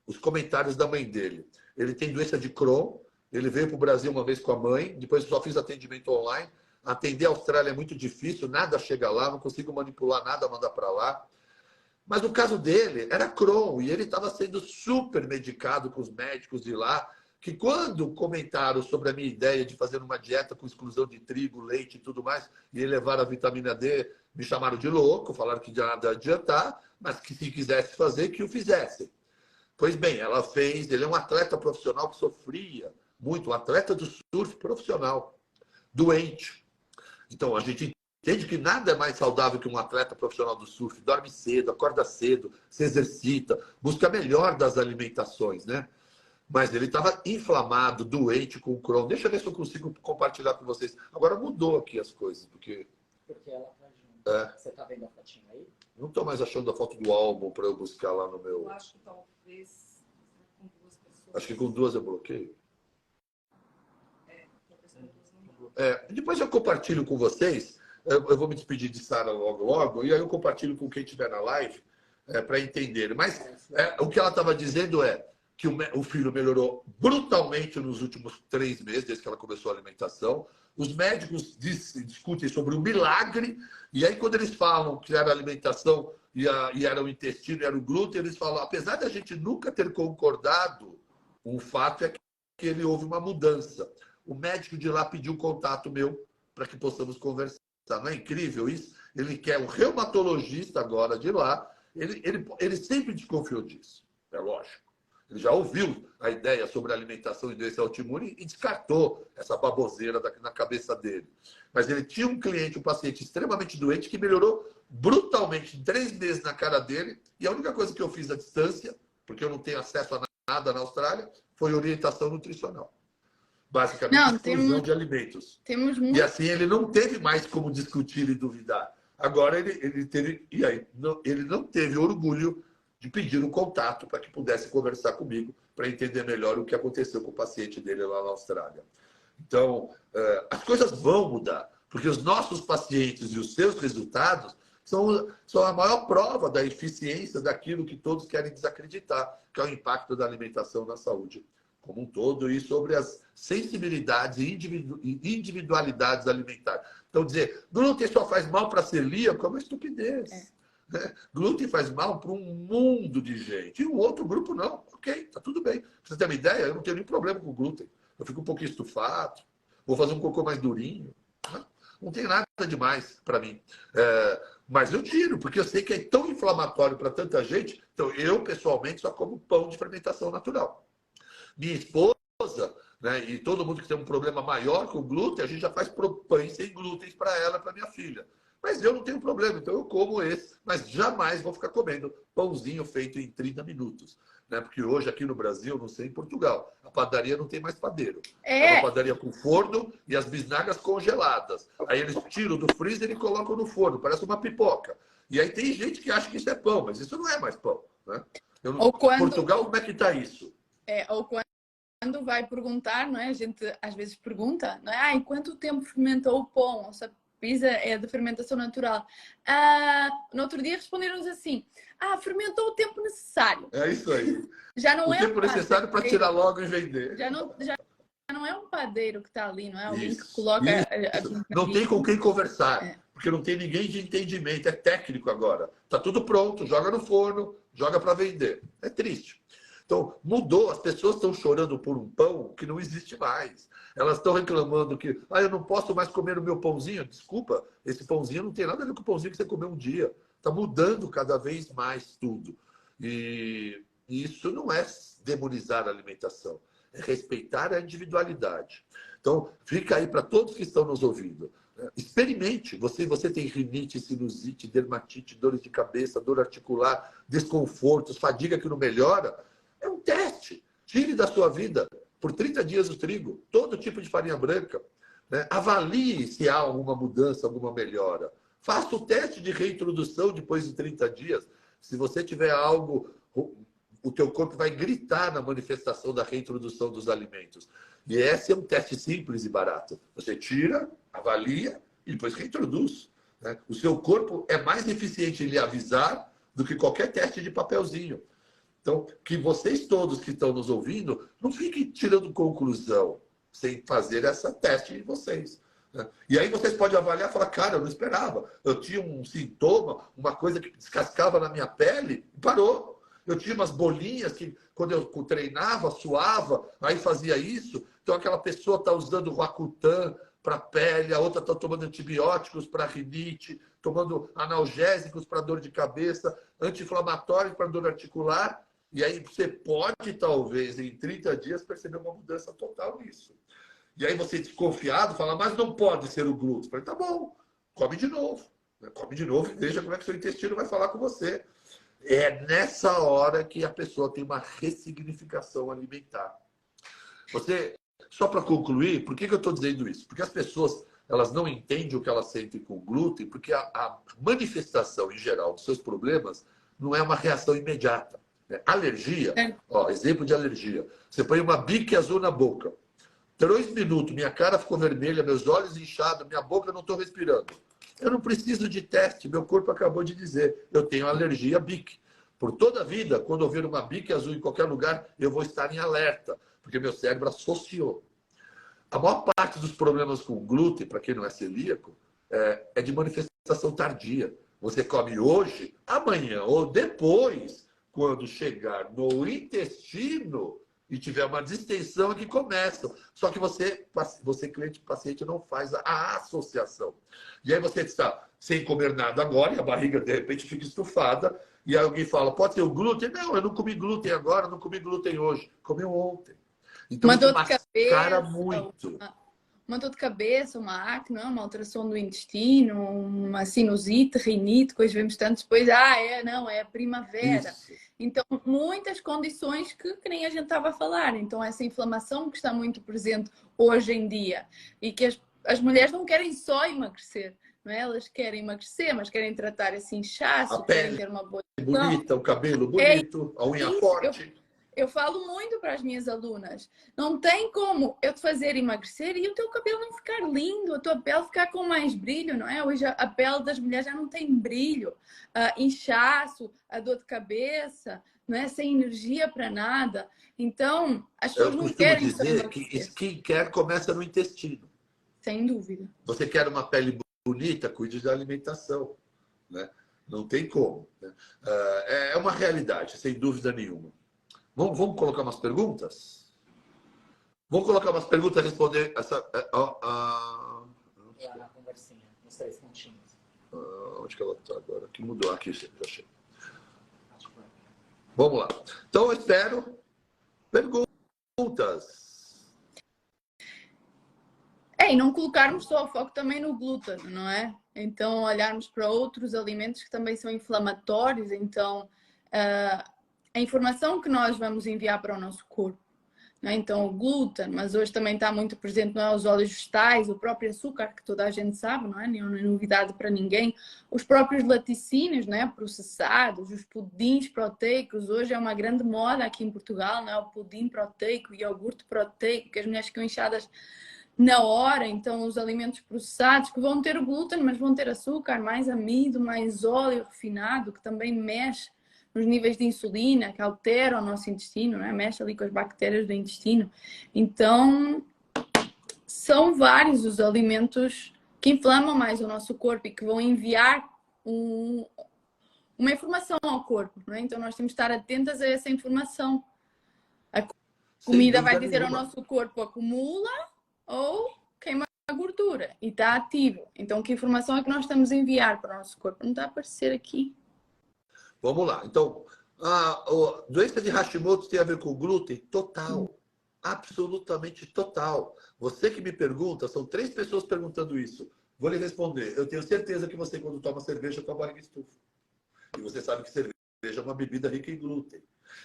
os comentários da mãe dele. Ele tem doença de Crohn, Ele veio para o Brasil uma vez com a mãe, depois eu só fiz atendimento online. Atender a Austrália é muito difícil, nada chega lá, não consigo manipular nada, mandar para lá. Mas o caso dele era Crohn, e ele estava sendo super medicado com os médicos de lá, que quando comentaram sobre a minha ideia de fazer uma dieta com exclusão de trigo, leite e tudo mais, e elevar a vitamina D, me chamaram de louco, falaram que nada ia adiantar, mas que se quisesse fazer, que o fizesse. Pois bem, ela fez, ele é um atleta profissional que sofria muito, um atleta do surf profissional, doente. Então, a gente entende que nada é mais saudável que um atleta profissional do surf. Dorme cedo, acorda cedo, se exercita, busca a melhor das alimentações, né? Mas ele estava inflamado, doente com Crohn. Deixa eu ver se eu consigo compartilhar com vocês. Agora mudou aqui as coisas, porque... Porque ela tá junto. É. Você tá vendo a fotinha aí? Não estou mais achando a foto do álbum para eu buscar lá no meu... Eu acho que talvez com duas pessoas. Acho que com duas eu bloqueio. Com pessoa duas não dá. Depois eu compartilho com vocês. Eu vou me despedir de Sara logo, e aí eu compartilho com quem estiver na live para entender. Mas o que ela estava dizendo é que o filho melhorou brutalmente nos últimos 3 meses, desde que ela começou a alimentação. Os médicos discutem sobre o milagre, e aí quando eles falam que era a alimentação e era o intestino, era o glúten, eles falam, apesar da gente nunca ter concordado, o fato é que ele houve uma mudança. O médico de lá pediu contato meu para que possamos conversar. Não é incrível isso? Ele quer um reumatologista agora de lá. Ele sempre desconfiou disso, é lógico. Ele já ouviu a ideia sobre alimentação e doença autoimune e descartou essa baboseira na cabeça dele. Mas ele tinha um cliente, um paciente extremamente doente que melhorou brutalmente em 3 meses na cara dele. E a única coisa que eu fiz à distância, porque eu não tenho acesso a nada na Austrália, foi orientação nutricional. Basicamente, exclusão de alimentos. E assim ele não teve mais como discutir e duvidar. Agora ele teve... E aí? Ele não teve orgulho de pedir um contato para que pudesse conversar comigo para entender melhor o que aconteceu com o paciente dele lá na Austrália. Então, as coisas vão mudar, porque os nossos pacientes e os seus resultados são a maior prova da eficiência daquilo que todos querem desacreditar, que é o impacto da alimentação na saúde como um todo e sobre as sensibilidades e individualidades alimentares. Então, dizer glúten só faz mal para celíaco é uma estupidez. Né? Glúten faz mal para um mundo de gente. E o outro grupo não. Ok, tá tudo bem. Pra você ter uma ideia, eu não tenho nenhum problema com glúten. Eu fico um pouquinho estufado, vou fazer um cocô mais durinho. Não tem nada demais para mim. Mas eu tiro, porque eu sei que é tão inflamatório para tanta gente. Então, eu, pessoalmente, só como pão de fermentação natural. Minha esposa, né, e todo mundo que tem um problema maior com o glúten, a gente já faz pães sem glúten para ela, para minha filha. Mas eu não tenho problema, então eu como esse, mas jamais vou ficar comendo pãozinho feito em 30 minutos. Né? Porque hoje aqui no Brasil, não sei em Portugal, a padaria não tem mais padeiro. É uma padaria com forno e as bisnagas congeladas. Aí eles tiram do freezer e colocam no forno, parece uma pipoca. E aí tem gente que acha que isso é pão, mas isso não é mais pão. Né? Portugal, como é que está isso? Ou quando vai perguntar, não é? A gente às vezes pergunta, não é? E quanto tempo fermentou o pão? Ou seja, pizza é de fermentação natural. No outro dia responderam-nos assim, fermentou o tempo necessário. É isso aí. Já não o tempo necessário para tirar logo e vender. Já não é um padeiro que está ali, não é? Alguém que coloca... Não tem com quem conversar, porque não tem ninguém de entendimento, é técnico agora. Está tudo pronto, joga no forno, joga para vender. É triste. Então, mudou. As pessoas estão chorando por um pão que não existe mais. Elas estão reclamando que eu não posso mais comer o meu pãozinho. Desculpa, esse pãozinho não tem nada a ver com o pãozinho que você comeu um dia. Está mudando cada vez mais tudo. E isso não é demonizar a alimentação. É respeitar a individualidade. Então, fica aí para todos que estão nos ouvindo. Experimente. Você tem rinite, sinusite, dermatite, dores de cabeça, dor articular, desconfortos, fadiga que não melhora. É um teste. Tire da sua vida, por 30 dias, o trigo, todo tipo de farinha branca. Né? Avalie se há alguma mudança, alguma melhora. Faça o teste de reintrodução depois de 30 dias. Se você tiver algo, o teu corpo vai gritar na manifestação da reintrodução dos alimentos. E esse é um teste simples e barato. Você tira, avalia e depois reintroduz. Né? O seu corpo é mais eficiente em lhe avisar do que qualquer teste de papelzinho. Então, que vocês todos que estão nos ouvindo, não fiquem tirando conclusão sem fazer essa teste de vocês. Né? E aí vocês podem avaliar e falar, cara, eu não esperava. Eu tinha um sintoma, uma coisa que descascava na minha pele e parou. Eu tinha umas bolinhas que, quando eu treinava, suava, aí fazia isso. Então, aquela pessoa está usando Roacutan para pele, a outra está tomando antibióticos para rinite, tomando analgésicos para dor de cabeça, anti-inflamatórios para dor articular. E aí você pode, talvez, em 30 dias, perceber uma mudança total nisso. E aí você, desconfiado, fala, mas não pode ser o glúten. Eu falei, tá bom, come de novo. Come de novo e veja como é que seu intestino vai falar com você. É nessa hora que a pessoa tem uma ressignificação alimentar. Você, só para concluir, por que eu estou dizendo isso? Porque as pessoas, elas não entendem o que elas sentem com o glúten, porque a manifestação, em geral, dos seus problemas não é uma reação imediata. Alergia, ó, exemplo de alergia. Você põe uma bique azul na boca. 3 minutos, minha cara ficou vermelha, meus olhos inchados, minha boca, não estou respirando. Eu não preciso de teste, meu corpo acabou de dizer, eu tenho alergia a bique. Por toda a vida, quando eu ver uma bique azul em qualquer lugar, eu vou estar em alerta, porque meu cérebro associou. A maior parte dos problemas com glúten, para quem não é celíaco, é de manifestação tardia. Você come hoje, amanhã ou depois, quando chegar no intestino e tiver uma distensão, é que começam. Só que você cliente, paciente, não faz a associação. E aí você está sem comer nada agora, e a barriga, de repente, fica estufada, e aí alguém fala, pode ser o glúten? Não, eu não comi glúten agora, não comi glúten hoje. Comeu ontem. Então, uma isso dor de cabeça, muito. Uma dor de cabeça, uma acne, uma alteração do intestino, uma sinusite, rinite, coisas vemos tanto depois. É a primavera. Isso. Então, muitas condições que nem a gente estava a falar. Então, essa inflamação que está muito presente hoje em dia e que as mulheres não querem só emagrecer, não é? Elas querem emagrecer, mas querem tratar esse inchaço, querem ter uma boa bonita, o cabelo bonito, a unha forte. Eu falo muito para as minhas alunas, não tem como eu te fazer emagrecer e o teu cabelo não ficar lindo, a tua pele ficar com mais brilho, não é? Hoje a pele das mulheres já não tem brilho, inchaço, a dor de cabeça, não é? Sem energia para nada. Então, as pessoas não querem dizer que skincare começa no intestino. Sem dúvida. Você quer uma pele bonita, cuide da alimentação, né? Não tem como. Né? É uma realidade, sem dúvida nenhuma. Vamos colocar umas perguntas? Vamos colocar umas perguntas e responder essa... na conversinha, nos 3 pontinhos. Onde que ela está agora? Aqui mudou. Aqui, já achei. Vamos lá. Então, eu espero perguntas. E não colocarmos só o foco também no glúten, não é? Então, olharmos para outros alimentos que também são inflamatórios. Então, a informação que nós vamos enviar para o nosso corpo, não é? Então, o glúten, mas hoje também está muito presente, não é? Os óleos vegetais, o próprio açúcar, que toda a gente sabe, não é? Não é novidade para ninguém. Os próprios laticínios, não é? Processados, os pudins proteicos. Hoje é uma grande moda aqui em Portugal, não é? O pudim proteico, o iogurte proteico, que as mulheres ficam inchadas na hora. Então, os alimentos processados que vão ter o glúten, mas vão ter açúcar, mais amido, mais óleo refinado, que também mexe nos níveis de insulina, que altera o nosso intestino, né? Mexe ali com as bactérias do intestino. Então, são vários os alimentos que inflamam mais o nosso corpo e que vão enviar uma informação ao corpo, não é? Então, nós temos de estar atentas a essa informação. A comida vai dizer ao nosso corpo acumula ou queima a gordura e está ativo. Então, que informação é que nós estamos a enviar para o nosso corpo? Não está a aparecer aqui. Vamos lá. Então, a doença de Hashimoto tem a ver com glúten? Total. Absolutamente total. Você que me pergunta, são 3 pessoas perguntando isso. Vou lhe responder. Eu tenho certeza que você, quando toma cerveja, tua barriga estufa. E você sabe que cerveja é uma bebida rica em glúten.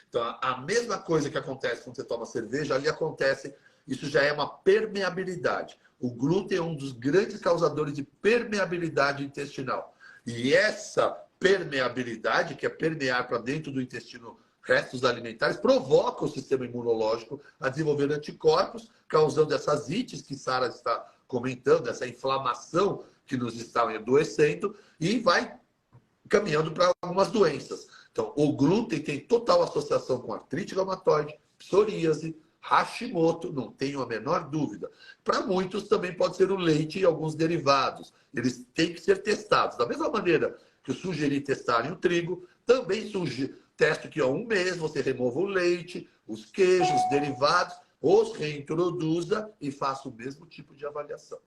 Então, a mesma coisa que acontece quando você toma cerveja, ali acontece. Isso já é uma permeabilidade. O glúten é um dos grandes causadores de permeabilidade intestinal. E essa permeabilidade, que é permear para dentro do intestino restos alimentares, provoca o sistema imunológico a desenvolver anticorpos, causando essas ites que Sara está comentando, essa inflamação que nos está adoecendo, e vai caminhando para algumas doenças. Então, o glúten tem total associação com artrite reumatoide, psoríase, Hashimoto, não tenho a menor dúvida. Para muitos também pode ser o leite e alguns derivados. Eles têm que ser testados. Da mesma maneira que eu sugeri testarem o trigo, também testo que há um mês você remova o leite, os queijos, os derivados, os reintroduza e faça o mesmo tipo de avaliação.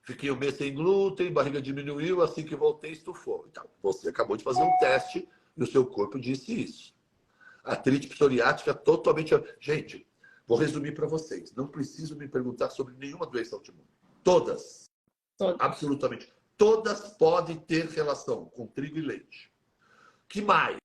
Fiquei um mês sem glúten, barriga diminuiu, assim que voltei, estufou. Então, você acabou de fazer um teste e o seu corpo disse isso. Artrite psoriática totalmente... Gente, vou resumir para vocês. Não preciso me perguntar sobre nenhuma doença autoimune. Todas. Absolutamente. Todas podem ter relação com trigo e leite. Que mais?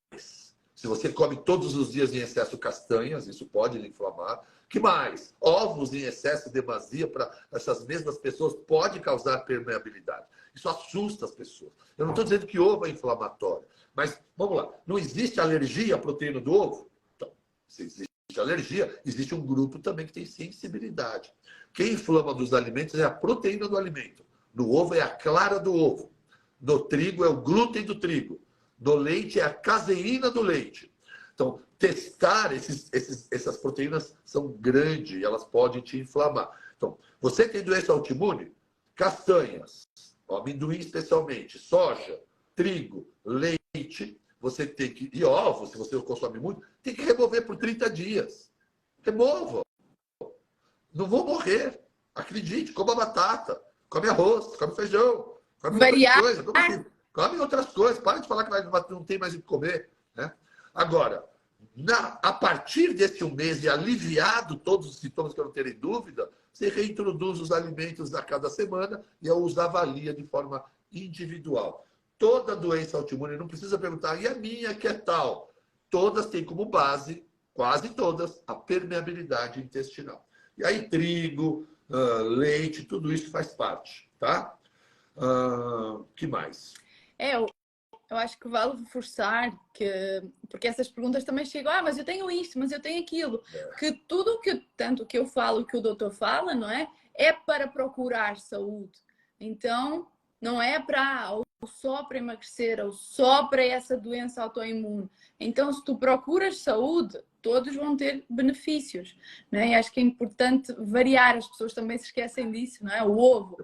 Se você come todos os dias em excesso castanhas, isso pode lhe inflamar. Que mais? Ovos em excesso, demasia, para essas mesmas pessoas, pode causar permeabilidade. Isso assusta as pessoas. Eu não estou dizendo que ovo é inflamatório. Mas, vamos lá, não existe alergia à proteína do ovo? Então, se existe alergia, existe um grupo também que tem sensibilidade. Quem inflama dos alimentos é a proteína do alimento. No ovo é a clara do ovo. No trigo é o glúten do trigo. No leite é a caseína do leite. Então, testar essas proteínas são grandes e elas podem te inflamar. Então, você tem doença autoimune? Castanhas, amendoim especialmente, soja, trigo, leite, você tem que... E ovos, se você consome muito, tem que remover por 30 dias. Remova. Não vou morrer. Acredite, coma batata, come arroz, come feijão, come outras coisas. Come outras coisas. Para de falar que não tem mais o que comer. Né? Agora, a partir desse um mês e aliviado todos os sintomas que eu não terei dúvida, você reintroduz os alimentos a cada semana e os avalia de forma individual. Toda doença autoimune, não precisa perguntar, e a minha que é tal? Todas têm como base, quase todas, a permeabilidade intestinal. E aí trigo, leite, tudo isso faz parte, tá? Que mais? Eu acho que vale reforçar porque essas perguntas também chegam, mas eu tenho isto, mas eu tenho aquilo. Que tudo tanto que eu falo, que o doutor fala, não é? É para procurar saúde. Então, não é ou só para emagrecer, ou só para essa doença autoimune. Então, se tu procuras saúde, todos vão ter benefícios. Não é? E acho que é importante variar. As pessoas também se esquecem disso, não é? O ovo.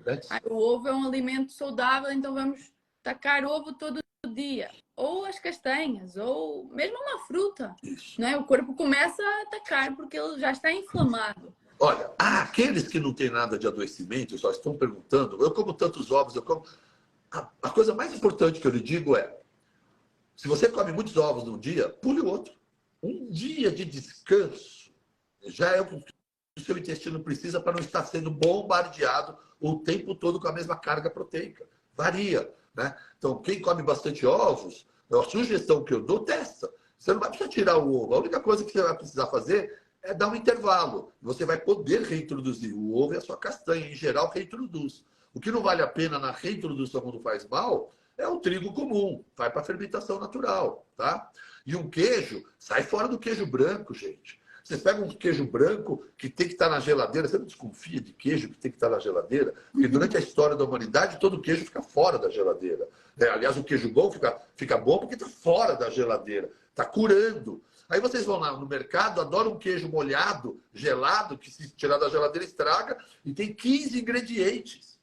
O ovo é um alimento saudável, então vamos tacar ovo todo dia. Ou as castanhas, ou mesmo uma fruta. Não é? O corpo começa a atacar porque ele já está inflamado. Olha, aqueles que não têm nada de adoecimento, só estão perguntando, eu como tantos ovos, eu como... A coisa mais importante que eu lhe digo é, se você come muitos ovos num dia, pule o outro. Um dia de descanso já é o que o seu intestino precisa para não estar sendo bombardeado o tempo todo com a mesma carga proteica. Varia, né? Então, quem come bastante ovos, a sugestão que eu dou, testa. Você não vai precisar tirar o ovo. A única coisa que você vai precisar fazer é dar um intervalo. Você vai poder reintroduzir. O ovo é a sua castanha, em geral, reintroduz. O que não vale a pena na reintrodução quando faz mal é o trigo comum. Vai para a fermentação natural, tá? E um queijo, sai fora do queijo branco, gente. Você pega um queijo branco que tem que estar na geladeira. Você não desconfia de queijo que tem que estar na geladeira? Porque durante a história da humanidade, todo queijo fica fora da geladeira. Aliás, o queijo bom fica bom porque está fora da geladeira. Está curando. Aí vocês vão lá no mercado, adoram um queijo molhado, gelado, que se tirar da geladeira estraga, e tem 15 ingredientes.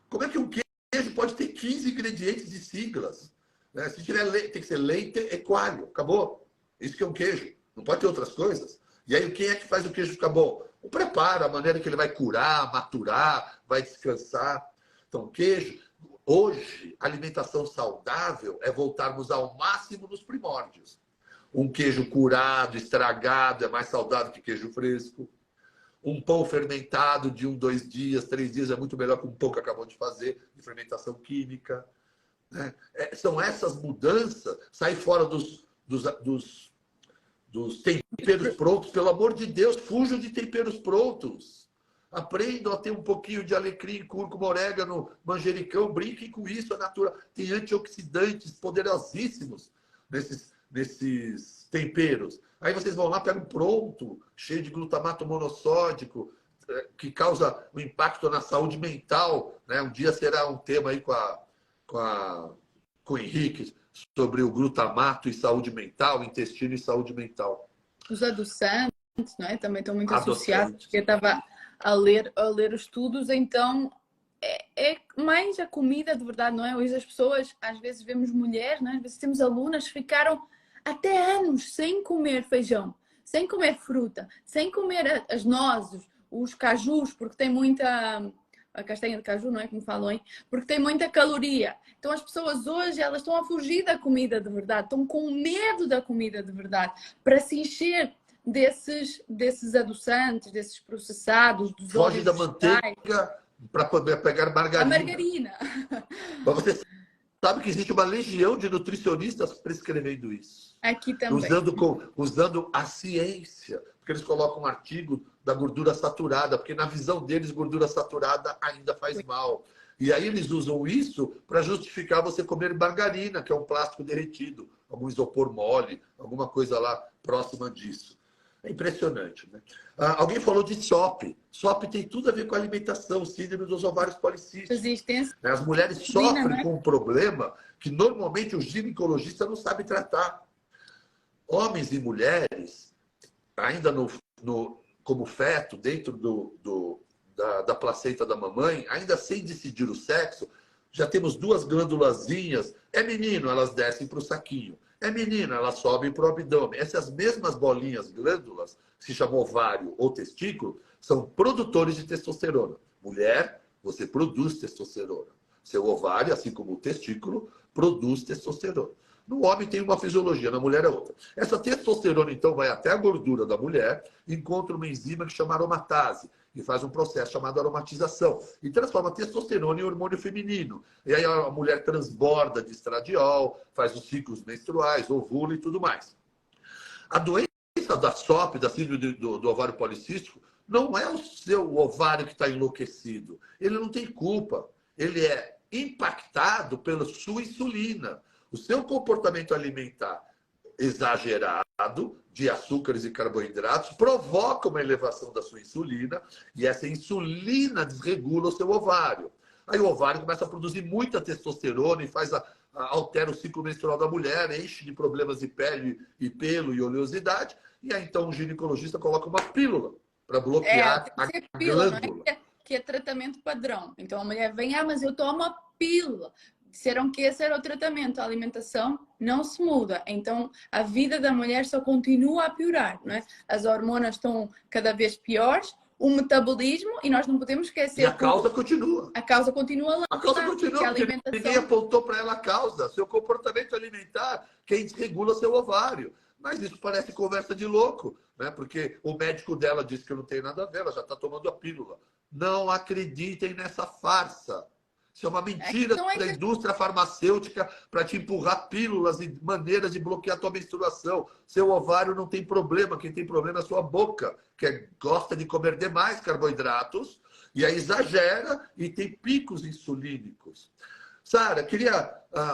Como é que um queijo pode ter 15 ingredientes de siglas? Né? Se tiver leite, tem que ser leite e coalho. Acabou. Isso que é um queijo. Não pode ter outras coisas. E aí, quem é que faz o queijo ficar bom? O preparo, a maneira que ele vai curar, maturar, vai descansar. Então, queijo... Hoje, alimentação saudável é voltarmos ao máximo nos primórdios. Um queijo curado, estragado, é mais saudável que queijo fresco. Um pão fermentado de 1, 2 dias, 3 dias é muito melhor que um pão que acabou de fazer, de fermentação química. Né? São essas mudanças. Sair fora dos temperos prontos. Pelo amor de Deus, fujam de temperos prontos. Aprendam a ter um pouquinho de alecrim, cúrcuma, orégano, manjericão. Brinquem com isso, é natural. Tem antioxidantes poderosíssimos nesses temperos. Aí vocês vão lá, pegam pronto, cheio de glutamato monossódico, que causa um impacto na saúde mental. Né? Um dia será um tema aí com o Henrique sobre o glutamato e saúde mental, intestino e saúde mental. Os adoçantes, não é? Também estão muito Adoçantes. associados, porque eu estava a ler estudos, então é mais a comida de verdade, não é? Hoje as pessoas, às vezes vemos mulheres, não é? Às vezes temos alunas que ficaram até anos sem comer feijão, sem comer fruta, sem comer as nozes, os cajus, porque tem muita... a castanha de caju, não é como falam aí? Porque tem muita caloria. Então as pessoas hoje, elas estão a fugir da comida de verdade, estão com medo da comida de verdade, para se encher desses adoçantes, desses processados, dos Foge óleos da vegetais. manteiga para poder pegar margarina. A margarina. Mas você sabe que existe uma legião de nutricionistas prescrevendo isso. Aqui também. Usando a ciência. Porque eles colocam um artigo da gordura saturada, porque na visão deles, gordura saturada ainda faz mal. E aí eles usam isso para justificar você comer margarina, que é um plástico derretido, algum isopor mole, alguma coisa lá próxima disso. É impressionante, né? Alguém falou de SOP. SOP tem tudo a ver com alimentação, síndrome dos ovários policísticos. Resistência. As mulheres sofrem com um problema que normalmente o ginecologista não sabe tratar. Homens e mulheres, ainda como feto, dentro da placenta da mamãe, ainda sem decidir o sexo, já temos duas glândulazinhas. É menino, elas descem para o saquinho. É menina, elas sobem para o abdômen. Essas mesmas bolinhas glândulas, que se chamam ovário ou testículo, são produtores de testosterona. Mulher, você produz testosterona. Seu ovário, assim como o testículo, produz testosterona. No homem tem uma fisiologia, na mulher é outra. Essa testosterona, então, vai até a gordura da mulher, encontra uma enzima que chama aromatase, e faz um processo chamado aromatização, e transforma a testosterona em hormônio feminino. E aí a mulher transborda de estradiol, faz os ciclos menstruais, ovula e tudo mais. A doença da SOP, da síndrome do ovário policístico, não é o seu ovário que está enlouquecido. Ele não tem culpa. Ele é impactado pela sua insulina. O seu comportamento alimentar exagerado de açúcares e carboidratos provoca uma elevação da sua insulina e essa insulina desregula o seu ovário. Aí o ovário começa a produzir muita testosterona e altera o ciclo menstrual da mulher, enche de problemas de pele e pelo e oleosidade. E aí então o ginecologista coloca uma pílula para bloquear a glândula. Não é que é tratamento padrão. Então a mulher vem, mas eu tomo a pílula. Disseram que esse era o tratamento, a alimentação não se muda. Então, a vida da mulher só continua a piorar, não é? As hormonas estão cada vez piores, o metabolismo, e nós não podemos esquecer... E a causa continua. A causa continua lá. A causa continua, a alimentação... ninguém apontou para ela a causa. Seu comportamento alimentar, quem desregula seu ovário. Mas isso parece conversa de louco, né? Porque o médico dela disse que não tem nada a ver, ela já está tomando a pílula. Não acreditem nessa farsa. Isso é uma mentira da indústria farmacêutica para te empurrar pílulas e maneiras de bloquear a tua menstruação. Seu ovário não tem problema, quem tem problema é a sua boca, que gosta de comer demais carboidratos, e aí exagera e tem picos insulínicos. Sara, queria,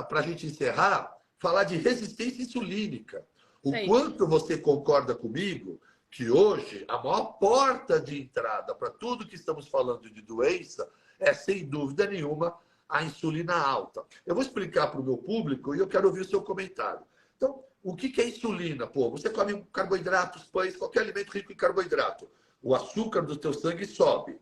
para a gente encerrar, falar de resistência insulínica. O quanto você concorda comigo que hoje a maior porta de entrada para tudo que estamos falando de doença é, sem dúvida nenhuma, a insulina alta. Eu vou explicar para o meu público e eu quero ouvir o seu comentário. Então, o que é insulina? Pô, você come carboidratos, pães, qualquer alimento rico em carboidrato. O açúcar do teu sangue sobe.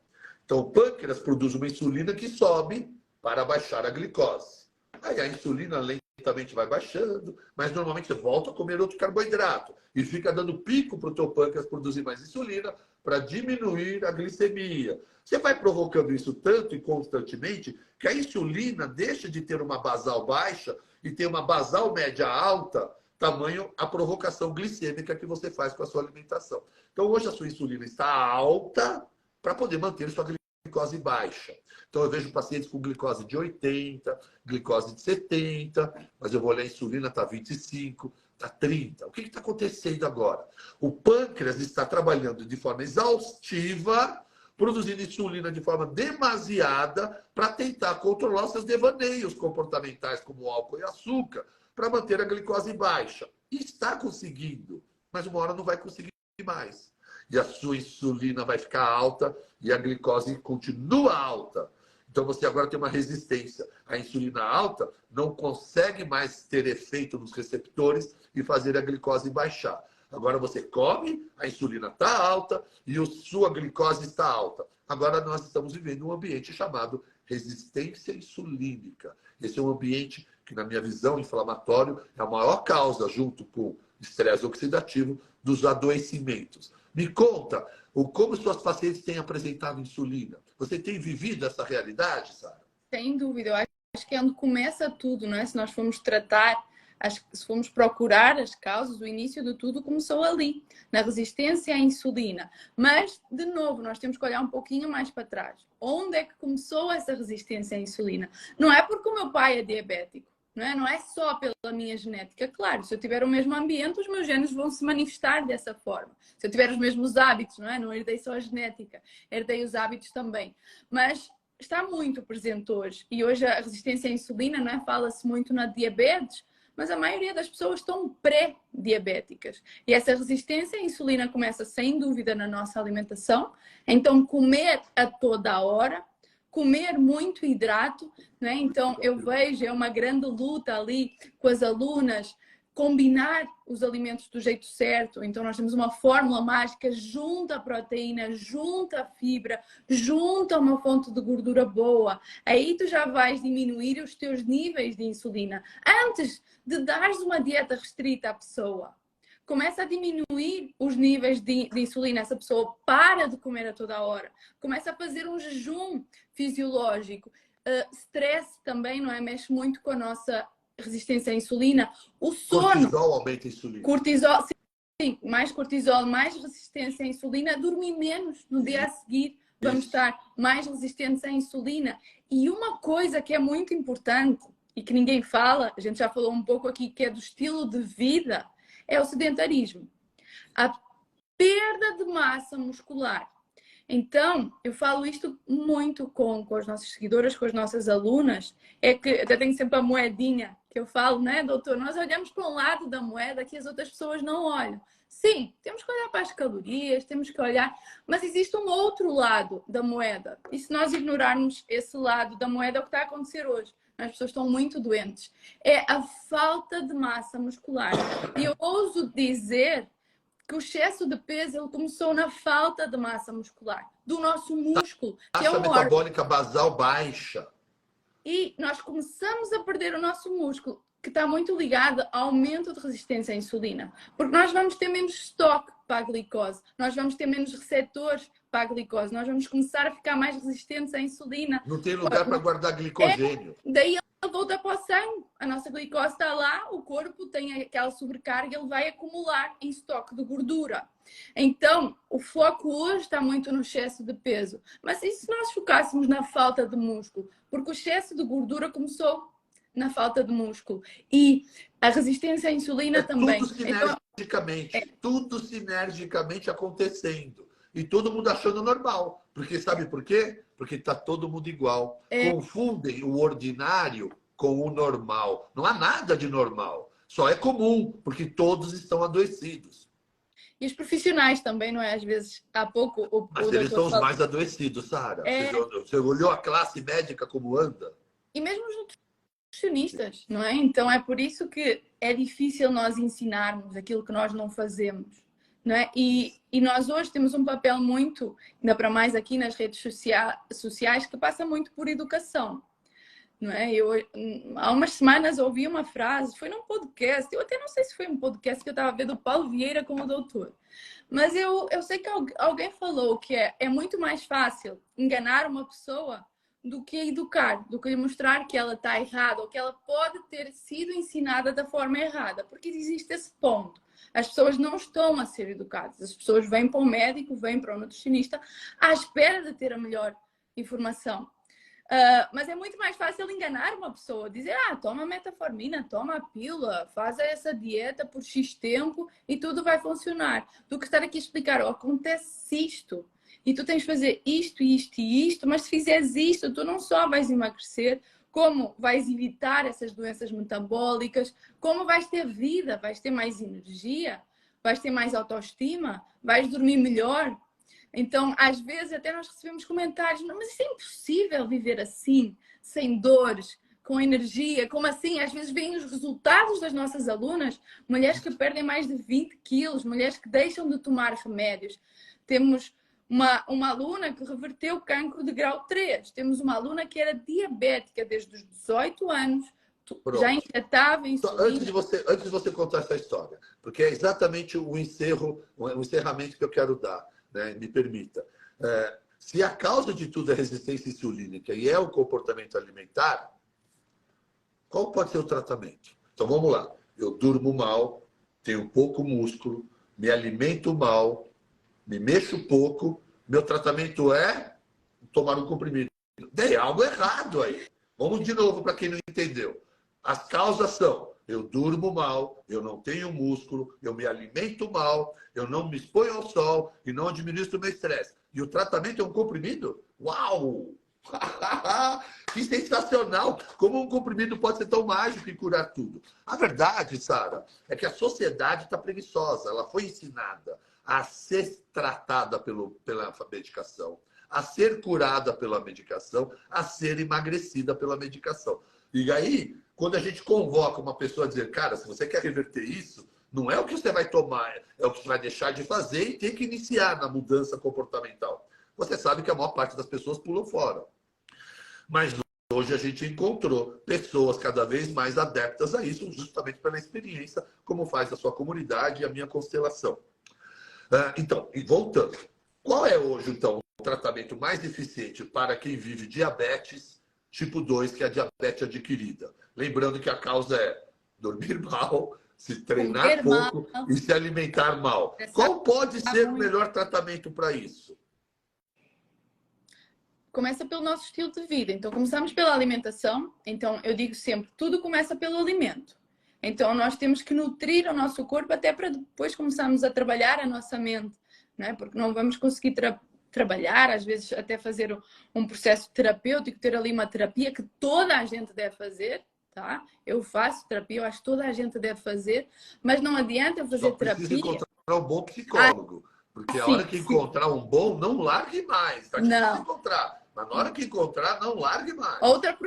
Então, o pâncreas produz uma insulina que sobe para baixar a glicose. Aí a insulina lentamente vai baixando, mas normalmente você volta a comer outro carboidrato e fica dando pico para o teu pâncreas produzir mais insulina para diminuir a glicemia. Você vai provocando isso tanto e constantemente que a insulina deixa de ter uma basal baixa e tem uma basal média alta, tamanho a provocação glicêmica que você faz com a sua alimentação. Então, hoje a sua insulina está alta para poder manter sua glicose baixa. Então, eu vejo pacientes com glicose de 80, glicose de 70, mas eu vou olhar a insulina, está 25, está 30. O que está acontecendo agora? O pâncreas está trabalhando de forma exaustiva, produzindo insulina de forma demasiada para tentar controlar os seus devaneios comportamentais, como álcool e açúcar, para manter a glicose baixa. E está conseguindo, mas uma hora não vai conseguir mais. E a sua insulina vai ficar alta e a glicose continua alta. Então você agora tem uma resistência. A insulina alta não consegue mais ter efeito nos receptores e fazer a glicose baixar. Agora você come, a insulina está alta e a sua glicose está alta. Agora nós estamos vivendo um ambiente chamado resistência insulínica. Esse é um ambiente que, na minha visão, inflamatório é a maior causa, junto com estresse oxidativo, dos adoecimentos. Me conta como suas pacientes têm apresentado insulina. Você tem vivido essa realidade, Sara? Sem dúvida, eu acho que é onde começa tudo, não é? Se nós formos tratar, se formos procurar as causas, o início de tudo começou ali, na resistência à insulina. Mas, de novo, nós temos que olhar um pouquinho mais para trás. Onde é que começou essa resistência à insulina? Não é porque o meu pai é diabético, não é só pela minha genética. Claro, se eu tiver o mesmo ambiente, os meus genes vão se manifestar dessa forma. Se eu tiver os mesmos hábitos, não herdei só a genética, herdei os hábitos também. Mas está muito presente hoje. E hoje a resistência à insulina, fala-se muito na diabetes, mas a maioria das pessoas estão pré-diabéticas. E essa resistência à insulina começa, sem dúvida, na nossa alimentação. Então, comer a toda a hora, comer muito hidrato, Então, eu vejo, é uma grande luta ali com as alunas, combinar os alimentos do jeito certo. Então, nós temos uma fórmula mágica, junta a proteína, junta a fibra, junta uma fonte de gordura boa. Aí tu já vais diminuir os teus níveis de insulina. Antes de dares uma dieta restrita à pessoa, começa a diminuir os níveis de insulina. Essa pessoa para de comer a toda a hora. Começa a fazer um jejum fisiológico. Stress também, mexe muito com a nossa resistência à insulina. O sono. Cortisol aumenta a insulina. Cortisol, sim. Mais cortisol, mais resistência à insulina. Dormir menos no dia a seguir. Vamos estar mais resistentes à insulina. E uma coisa que é muito importante e que ninguém fala, a gente já falou um pouco aqui, que é do estilo de vida, é o sedentarismo. A perda de massa muscular. Então, eu falo isto muito com as nossas seguidoras, com as nossas alunas, é que até tenho sempre a moedinha que eu falo, doutor? Nós olhamos para um lado da moeda que as outras pessoas não olham. Sim, temos que olhar para as calorias, temos que olhar, mas existe um outro lado da moeda. E se nós ignorarmos esse lado da moeda, é o que está a acontecer hoje. As pessoas estão muito doentes. É a falta de massa muscular. E eu ouso dizer que o excesso de peso ele começou na falta de massa muscular, do nosso músculo, que é taxa um órgão. metabólica basal baixa. E nós começamos a perder o nosso músculo, que está muito ligado ao aumento de resistência à insulina. Porque nós vamos ter menos estoque para a glicose, nós vamos ter menos receptores para a glicose, nós vamos começar a ficar mais resistentes à insulina. Não tem lugar para guardar glicogênio. Daí ele volta para o sangue. A nossa glicose está lá, o corpo tem aquela sobrecarga, ele vai acumular em estoque de gordura. Então, o foco hoje está muito no excesso de peso. Mas e se nós focássemos na falta de músculo? Porque o excesso de gordura começou na falta de músculo. E a resistência à insulina também. Tudo sinergicamente, tudo sinergicamente acontecendo. E todo mundo achando normal. Porque sabe por quê? Porque está todo mundo igual. Confundem o ordinário com o normal. Não há nada de normal. Só é comum, porque todos estão adoecidos. E os profissionais também, Às vezes, há pouco... Mas eles são os mais adoecidos, Sara. Você olhou a classe médica como anda? E mesmo os nutricionistas, Então é por isso que é difícil nós ensinarmos aquilo que nós não fazemos. E nós hoje temos um papel muito, ainda para mais aqui nas redes sociais, que passa muito por educação. Eu, há umas semanas, ouvi uma frase, foi num podcast, eu até não sei se foi um podcast que eu estava vendo o Paulo Vieira com o doutor, mas eu sei que alguém falou que é muito mais fácil enganar uma pessoa do que educar, do que lhe mostrar que ela está errada ou que ela pode ter sido ensinada da forma errada, porque existe esse ponto. As pessoas não estão a ser educadas. As pessoas vêm para o médico, vêm para o nutricionista à espera de ter a melhor informação. Mas é muito mais fácil enganar uma pessoa. Dizer, toma metformina, toma a pílula, faz essa dieta por X tempo e tudo vai funcionar. Do que estar aqui a explicar, acontece isto. E tu tens de fazer isto, isto e isto, mas se fizeres isto, tu não só vais emagrecer, como vais evitar essas doenças metabólicas, como vais ter vida, vais ter mais energia, vais ter mais autoestima, vais dormir melhor. Então, às vezes, até nós recebemos comentários, mas isso é impossível viver assim, sem dores, com energia. Como assim? Às vezes vêm os resultados das nossas alunas, mulheres que perdem mais de 20 quilos, mulheres que deixam de tomar remédios. Temos uma aluna que reverteu cancro de grau 3. Temos uma aluna que era diabética desde os 18 anos, já injetava insulina. Antes de você contar essa história, porque é exatamente o encerramento que eu quero dar, né? Me permita. Se a causa de tudo é resistência insulínica e é o comportamento alimentar, qual pode ser o tratamento? Então vamos lá. Eu durmo mal, tenho pouco músculo, me alimento mal, me mexo pouco, meu tratamento é tomar um comprimido. Tem algo errado aí. Vamos de novo para quem não entendeu. As causas são: eu durmo mal, eu não tenho músculo, eu me alimento mal, eu não me exponho ao sol e não administro meu estresse. E o tratamento é um comprimido? Uau! Que sensacional! Como um comprimido pode ser tão mágico e curar tudo? A verdade, Sara, é que a sociedade está preguiçosa. Ela foi ensinada a ser tratada pela medicação, a ser curada pela medicação, a ser emagrecida pela medicação. E aí, quando a gente convoca uma pessoa a dizer, cara, se você quer reverter isso, não é o que você vai tomar, é o que você vai deixar de fazer e tem que iniciar na mudança comportamental. Você sabe que a maior parte das pessoas pulam fora. Mas hoje a gente encontrou pessoas cada vez mais adeptas a isso, justamente pela experiência, como faz a sua comunidade e a minha constelação. Então, e voltando, qual é hoje, então, o tratamento mais eficiente para quem vive diabetes tipo 2, que é a diabetes adquirida? Lembrando que a causa é dormir mal, se treinar pouco e se alimentar mal. Qual pode ser o melhor tratamento para isso? Começa pelo nosso estilo de vida. Então, começamos pela alimentação. Então, eu digo sempre, tudo começa pelo alimento. Então, nós temos que nutrir o nosso corpo até para depois começarmos a trabalhar a nossa mente, não é? Porque não vamos conseguir trabalhar, às vezes até fazer um processo terapêutico, ter ali uma terapia que toda a gente deve fazer, tá? Eu faço terapia, eu acho que toda a gente deve fazer, mas não adianta eu fazer terapia. Precisa encontrar um bom psicólogo, porque a hora que encontrar um bom, não largue mais. Tá difícil encontrar, mas na hora que encontrar, não largue mais. Outra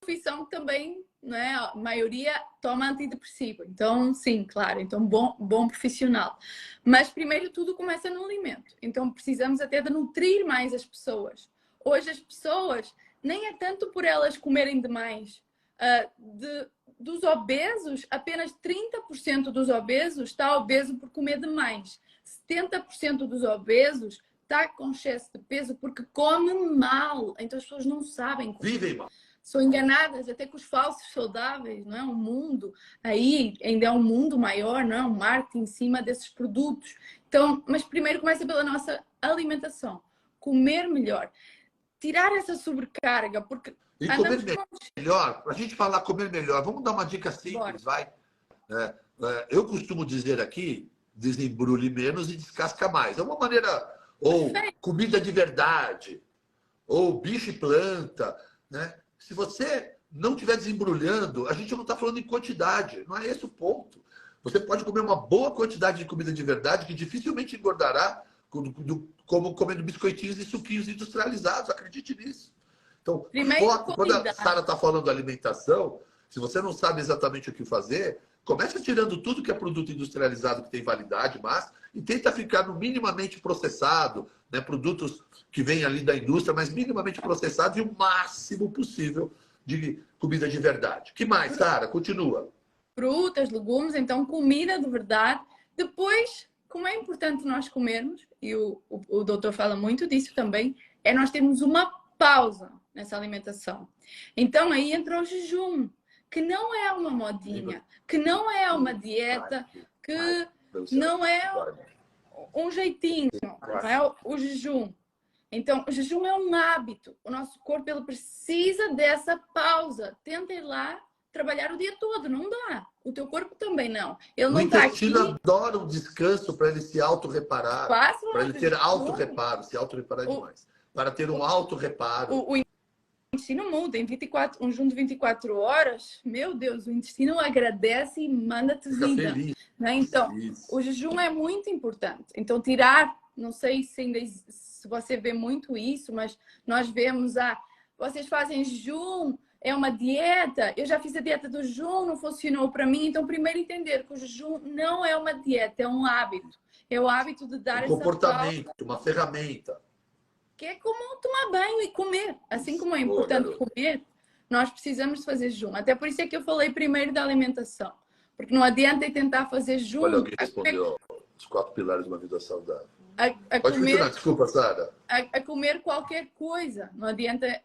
profissão que também, né, a maioria toma antidepressivo. Então, sim, claro. Então, bom profissional. Mas, primeiro, tudo começa no alimento. Então, precisamos até de nutrir mais as pessoas. Hoje, as pessoas, nem é tanto por elas comerem demais. Dos obesos, apenas 30% dos obesos está obeso por comer demais. 70% dos obesos está com excesso de peso porque come mal. Então, as pessoas não sabem comer. Vivem mal. São enganadas até com os falsos saudáveis, não é? Um mundo aí, ainda é um mundo maior, não é? Um marketing em cima desses produtos. Então, mas primeiro começa pela nossa alimentação. Comer melhor. Tirar essa sobrecarga, porque... E comer melhor, para a gente falar comer melhor, vamos dar uma dica simples, vai? Eu costumo dizer aqui, desembrulhe menos e descasca mais. É uma maneira, ou comida de verdade, ou bicho e planta, né? Se você não estiver desembrulhando, a gente não está falando em quantidade, não é esse o ponto. Você pode comer uma boa quantidade de comida de verdade que dificilmente engordará, como comendo biscoitinhos e suquinhos industrializados, acredite nisso. Então, quando a Sara está falando da alimentação, se você não sabe exatamente o que fazer, começa tirando tudo que é produto industrializado que tem validade, mas e tenta ficar no minimamente processado, né, produtos que vêm ali da indústria, mas minimamente processados e o máximo possível de comida de verdade. Que mais, Sara? Continua. Frutas, legumes, então comida de verdade. Depois, como é importante nós comermos, e o doutor fala muito disso também, é nós termos uma pausa nessa alimentação. Então aí entra o jejum, que não é uma modinha, que não é uma dieta, que não é um jeitinho, não é o jejum. Então, o jejum é um hábito. O nosso corpo ele precisa dessa pausa. Tenta ir lá trabalhar o dia todo. Não dá. O teu corpo também não. Ele não está aqui. O intestino adora um descanso para ele se autorreparar. Para ele ter autorreparo. Se autorreparar demais. Para ter um autorreparo. intestino muda. Em 24, um jejum de 24 horas, meu Deus, o intestino agradece e manda-te Fica vida. feliz. Né? Então, Isso. o jejum é muito importante. Então, tirar, não sei se você vê muito isso, mas nós vemos, vocês fazem jejum, é uma dieta. Eu já fiz a dieta do jejum, não funcionou para mim. Então, primeiro entender que o jejum não é uma dieta, é um hábito. É o hábito de dar essa Comportamento, pausa, uma ferramenta. que é como tomar banho e comer. Assim como é Boa, importante garota. comer, nós precisamos de fazer jejum. Até por isso é que eu falei primeiro da alimentação. Porque não adianta eu tentar fazer jejum. Olha, alguém respondeu os 4 pilares de uma vida saudável. A Pode comer, continuar, desculpa, Sara. a comer qualquer coisa. Não adianta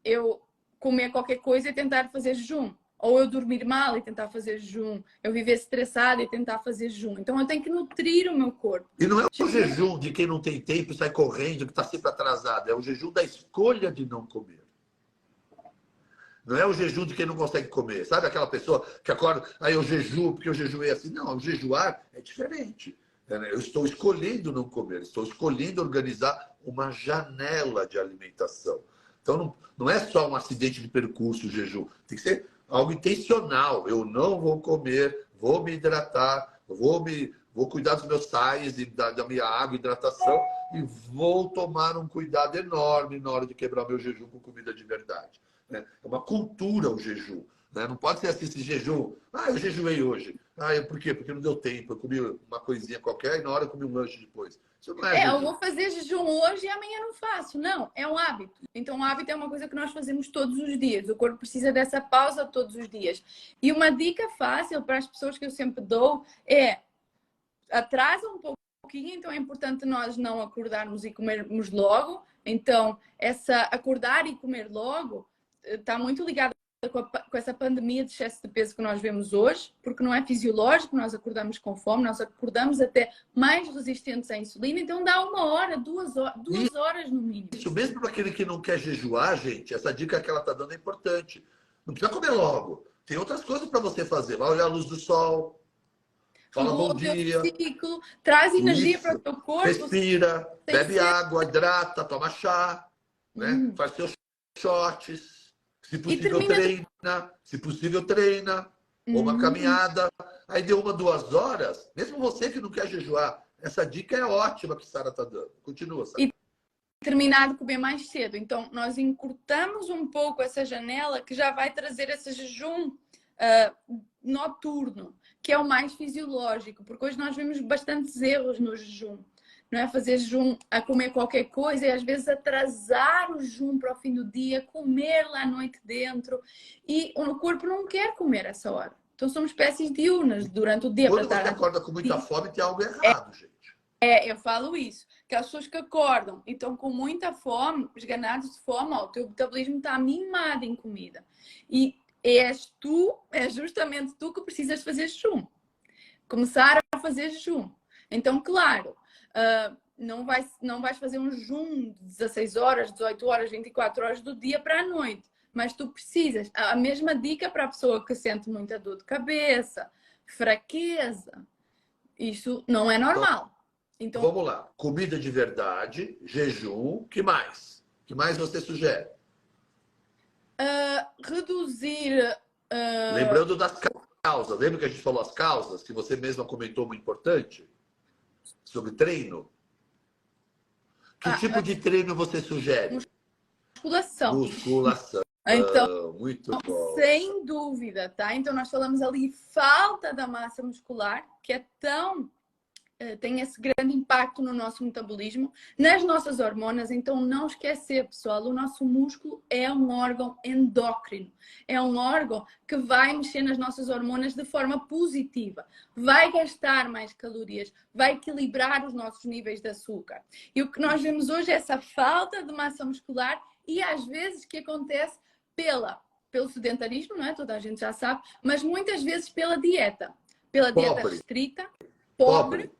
eu comer qualquer coisa e tentar fazer jejum. Ou eu dormir mal e tentar fazer jejum. Eu viver estressada e tentar fazer jejum. Então eu tenho que nutrir o meu corpo. E não é o jejum de quem não tem tempo e sai correndo, que está sempre atrasado. É o jejum da escolha de não comer. Não é o jejum de quem não consegue comer. Sabe aquela pessoa que acorda, aí eu jejuo porque eu jejuei assim. Não, o jejuar é diferente. Eu estou escolhendo não comer, estou escolhendo organizar uma janela de alimentação. Então não é só um acidente de percurso o jejum. Tem que ser algo intencional. Eu não vou comer, vou me hidratar, vou cuidar dos meus sais e da minha água, hidratação, e vou tomar um cuidado enorme na hora de quebrar meu jejum com comida de verdade. É uma cultura o jejum. Não pode ser assim, esse jejum. Eu jejuei hoje. Por quê? Porque não deu tempo. Eu comi uma coisinha qualquer e na hora eu comi um lanche depois. Isso não é jejum. Eu vou fazer jejum hoje e amanhã não faço. Não, é um hábito. Então, o hábito é uma coisa que nós fazemos todos os dias. O corpo precisa dessa pausa todos os dias. E uma dica fácil para as pessoas que eu sempre dou é atrasa um pouquinho. Então, é importante nós não acordarmos e comermos logo. Então, acordar e comer logo está muito ligado com essa pandemia de excesso de peso que nós vemos hoje, porque não é fisiológico, nós acordamos com fome, nós acordamos até mais resistentes à insulina, então dá 1 hora, 2 horas no mínimo. Isso mesmo para aquele que não quer jejuar, gente, essa dica que ela está dando é importante. Não precisa comer logo. Tem outras coisas para você fazer. Vai olhar a luz do sol, fala bom dia. Ciclo, traz energia para o teu corpo. Respira, bebe água, hidrata, toma chá, né? Faz seus shots. Se possível, treina. Se possível, treina. Ou uma caminhada. Aí deu 1, 2 horas. Mesmo você que não quer jejuar, essa dica é ótima que a Sara está dando. Continua, Sara. E terminar de comer mais cedo. Então, nós encurtamos um pouco essa janela que já vai trazer esse jejum noturno, que é o mais fisiológico. Porque hoje nós vemos bastantes erros no jejum. Não é fazer jejum a comer qualquer coisa e às vezes atrasar o jejum para o fim do dia, comer lá à noite dentro. E o corpo não quer comer essa hora. Então somos espécies diurnas durante o dia. Quando você acorda com muita fome, tem algo errado, gente. Eu falo isso. Que as pessoas que acordam e estão com muita fome, esganados de fome, o teu metabolismo está mimado em comida. E é justamente tu que precisas fazer jejum. Começar a fazer jejum. Então, claro... não vais fazer um jejum de 16 horas, 18 horas, 24 horas do dia para a noite. Mas tu precisas. A mesma dica para a pessoa que sente muita dor de cabeça, fraqueza. Isso não é normal. Então, vamos lá. Comida de verdade, jejum, o que mais? O que mais você sugere? Reduzir... Lembrando das causas. Lembra que a gente falou as causas? Que você mesma comentou muito importante? Sobre treino? Que tipo de treino você sugere? Musculação. Musculação. Então, muito bom. Sem dúvida, tá? Então, nós falamos ali falta da massa muscular, que é tem esse grande impacto no nosso metabolismo, nas nossas hormonas. Então, não esquecer, pessoal, o nosso músculo é um órgão endócrino. É um órgão que vai mexer nas nossas hormonas de forma positiva. Vai gastar mais calorias, vai equilibrar os nossos níveis de açúcar. E o que nós vemos hoje é essa falta de massa muscular e às vezes que acontece pelo sedentarismo, não é? Toda a gente já sabe, mas muitas vezes pela dieta. Pela dieta restrita, pobre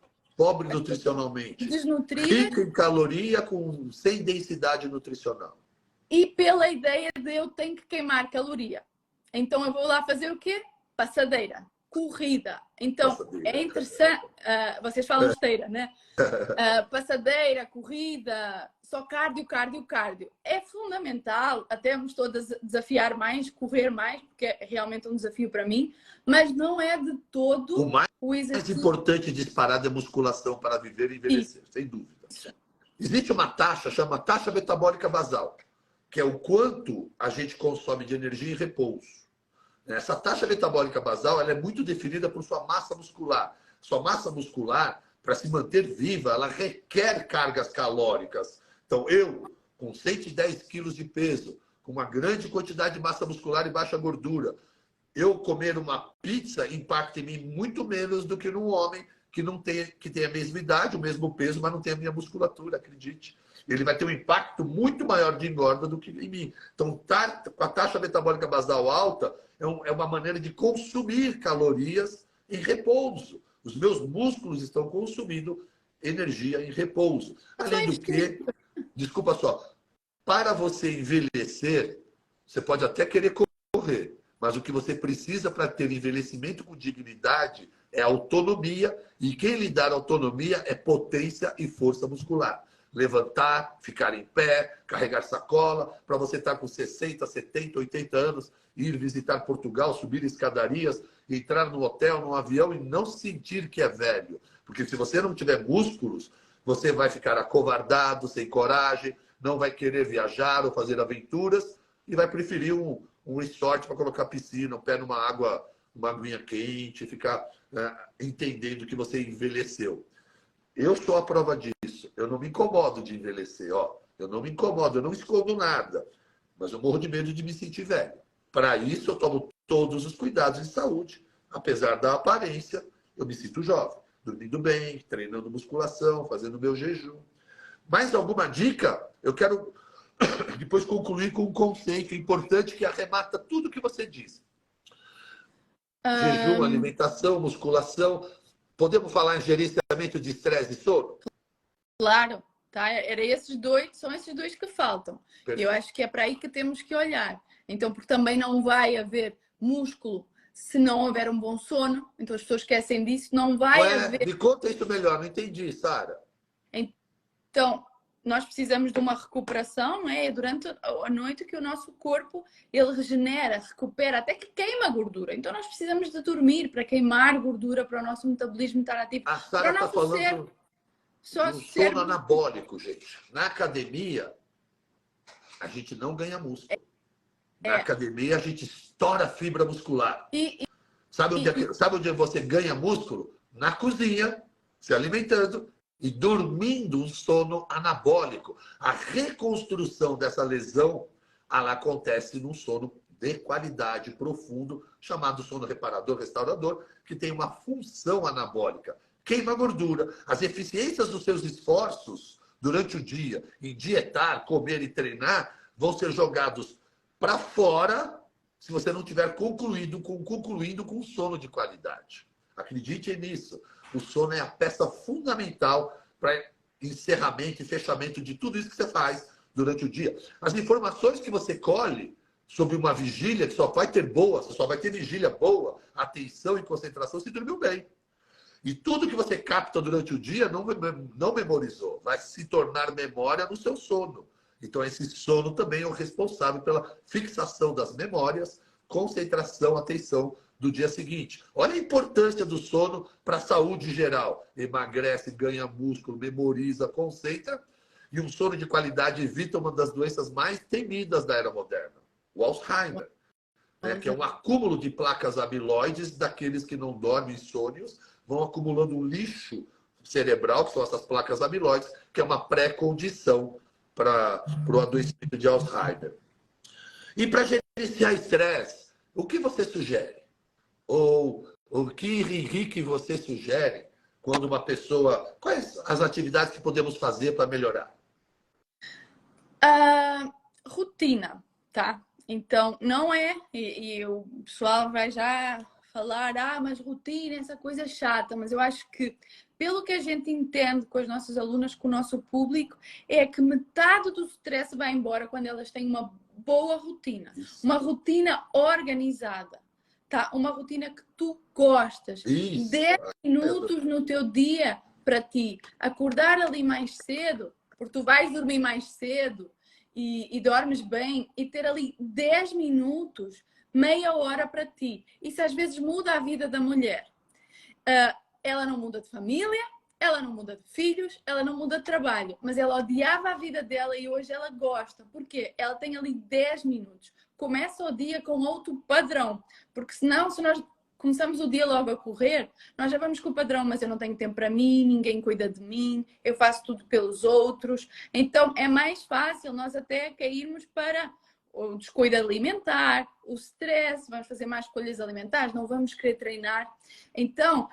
nutricionalmente, desnutrida, rica em caloria, sem densidade nutricional. E pela ideia de eu tenho que queimar caloria. Então eu vou lá fazer o quê? Passadeira. corrida. Então, Passadeira. é interessante. Vocês falam esteira, né? Passadeira, corrida, só cardio, cardio, cardio. É fundamental, até me estou a desafiar mais, correr mais, porque é realmente um desafio para mim, mas não é de todo O mais o exercício. importante disparado é musculação para viver e envelhecer, sem dúvida. Existe uma taxa, chama taxa metabólica basal, que é o quanto a gente consome de energia em repouso. Essa taxa metabólica basal ela é muito definida por sua massa muscular. Sua massa muscular, para se manter viva, ela requer cargas calóricas. Então, eu, com 110 quilos de peso, com uma grande quantidade de massa muscular e baixa gordura, eu comer uma pizza impacta em mim muito menos do que num homem que tem a mesma idade, o mesmo peso, mas não tem a minha musculatura, acredite. Ele vai ter um impacto muito maior de engorda do que em mim. Então, com a taxa metabólica basal alta, é uma maneira de consumir calorias em repouso. Os meus músculos estão consumindo energia em repouso. Além do que, desculpa só, para você envelhecer, você pode até querer correr, mas o que você precisa para ter envelhecimento com dignidade é autonomia, e quem lhe dá autonomia é potência e força muscular. Levantar, ficar em pé, carregar sacola, para você estar com 60, 70, 80 anos, ir visitar Portugal, subir escadarias, entrar no hotel, num avião e não sentir que é velho. Porque se você não tiver músculos, você vai ficar acovardado, sem coragem, não vai querer viajar ou fazer aventuras e vai preferir um resort para colocar piscina, o pé numa água, uma aguinha quente, ficar entendendo que você envelheceu. Eu sou a prova disso. Eu não me incomodo de envelhecer. Eu não me incomodo, eu não escondo nada. Mas eu morro de medo de me sentir velho. Para isso, eu tomo todos os cuidados de saúde. Apesar da aparência, eu me sinto jovem. Dormindo bem, treinando musculação, fazendo meu jejum. Mais alguma dica? Eu quero depois concluir com um conceito importante que arremata tudo que você disse. Jejum, alimentação, musculação. Podemos falar em gerenciamento de estresse e sono? Claro, tá? São esses dois que faltam. Perfeito. Eu acho que é para aí que temos que olhar. Então, porque também não vai haver músculo se não houver um bom sono. Então, as pessoas esquecem disso. Não vai haver... Me conta isso melhor, não entendi, Sara. Então, nós precisamos de uma recuperação, não é? É durante a noite que o nosso corpo ele regenera, recupera, até que queima gordura. Então, nós precisamos de dormir para queimar gordura, para o nosso metabolismo estar ativo. A Sara está falando do sono anabólico, gente. Na academia, a gente não ganha músculo. Na academia, a gente estoura fibra muscular. Sabe onde você ganha músculo? Na cozinha, se alimentando e dormindo um sono anabólico. A reconstrução dessa lesão, ela acontece num sono de qualidade, profundo, chamado sono reparador, restaurador, que tem uma função anabólica. Queima gordura. As eficiências dos seus esforços durante o dia, em dietar, comer e treinar, vão ser jogados para fora se você não tiver concluindo com sono de qualidade. Acredite nisso. O sono é a peça fundamental para encerramento e fechamento de tudo isso que você faz durante o dia. As informações que você colhe sobre uma vigília que só vai ter você só vai ter vigília boa, atenção e concentração se dormiu bem. E tudo que você capta durante o dia não memorizou, vai se tornar memória no seu sono. Então, esse sono também é o responsável pela fixação das memórias, concentração, atenção do dia seguinte. Olha a importância do sono para a saúde geral. Emagrece, ganha músculo, memoriza, concentra. E um sono de qualidade evita uma das doenças mais temidas da era moderna, o Alzheimer, né? Que é um acúmulo de placas amiloides daqueles que não dormem insônios, vão acumulando um lixo cerebral, que são essas placas amiloides, que é uma pré-condição para o adoecimento de Alzheimer. E para gerenciar estresse, o que você sugere? Ou o que, Henrique, você sugere quando uma pessoa... Quais as atividades que podemos fazer para melhorar? Rotina, tá? Então, não é... E o pessoal vai já falar, mas rotina, essa coisa chata. Mas eu acho que, pelo que a gente entende com as nossas alunas, com o nosso público, é que metade do stress vai embora quando elas têm uma boa rotina. Uma rotina organizada. tá? Uma rotina que tu gostas. Isso. 10 minutos no teu dia para ti. Acordar ali mais cedo, porque tu vais dormir mais cedo e dormes bem, e ter ali 10 minutos, meia hora para ti. Isso às vezes muda a vida da mulher. Ela não muda de família, ela não muda de filhos, ela não muda de trabalho, mas ela odiava a vida dela e hoje ela gosta. Por quê? Ela tem ali 10 minutos. Começa o dia com outro padrão, porque senão, se nós começamos o dia logo a correr, nós já vamos com o padrão, mas eu não tenho tempo para mim, ninguém cuida de mim, eu faço tudo pelos outros. Então é mais fácil nós até cairmos para o descuido alimentar, o stress, vamos fazer mais escolhas alimentares, não vamos querer treinar. Então,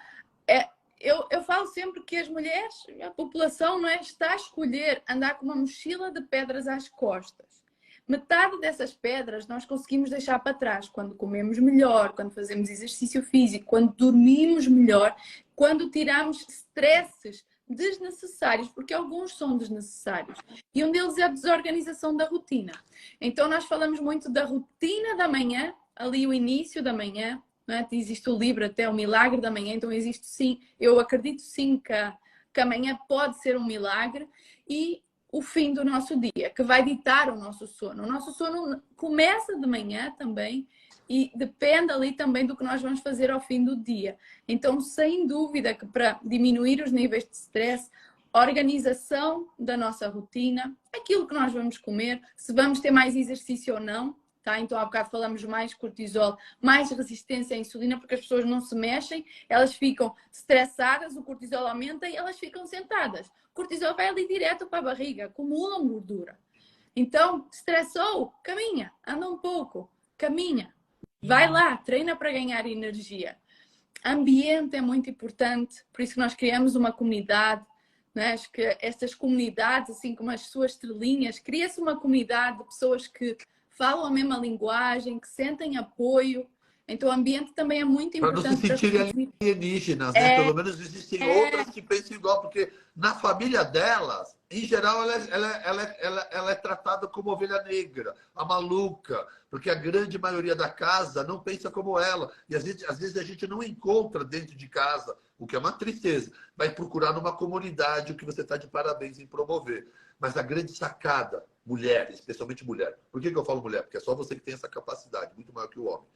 eu falo sempre que as mulheres, a população, não é, está a escolher andar com uma mochila de pedras às costas. Metade dessas pedras nós conseguimos deixar para trás quando comemos melhor, quando fazemos exercício físico, quando dormimos melhor, quando tiramos stresses desnecessários, porque alguns são desnecessários. E um deles é a desorganização da rotina. Então nós falamos muito da rotina da manhã, ali o início da manhã, não é? Existe o livro até o milagre da manhã, então existe sim, eu acredito sim que a manhã pode ser um milagre, e o fim do nosso dia, que vai ditar o nosso sono. O nosso sono começa de manhã também e depende ali também do que nós vamos fazer ao fim do dia. Então, sem dúvida que para diminuir os níveis de stress, organização da nossa rotina, aquilo que nós vamos comer, se vamos ter mais exercício ou não, tá? Então, há bocado falamos mais cortisol, mais resistência à insulina, porque as pessoas não se mexem, elas ficam estressadas, o cortisol aumenta e elas ficam sentadas. O cortisol vai ali direto para a barriga, acumulam gordura. Então, estressou, caminha, anda um pouco, caminha, vai lá, treina para ganhar energia. Ambiente é muito importante, por isso que nós criamos uma comunidade, né? Acho que estas comunidades, assim como as suas estrelinhas, cria-se uma comunidade de pessoas que falam a mesma linguagem, que sentem apoio. Então o ambiente também é muito importante. Para não se sentirem alienígenas, né? Pelo menos existem outras que pensam igual, porque na família delas, em geral, ela é tratada como ovelha negra, a maluca, porque a grande maioria da casa não pensa como ela. E às vezes a gente não encontra dentro de casa, o que é uma tristeza. Vai procurar numa comunidade o que você está de parabéns em promover. Mas a grande sacada, mulher, especialmente mulher. Por que eu falo mulher? Porque é só você que tem essa capacidade, muito maior que o homem.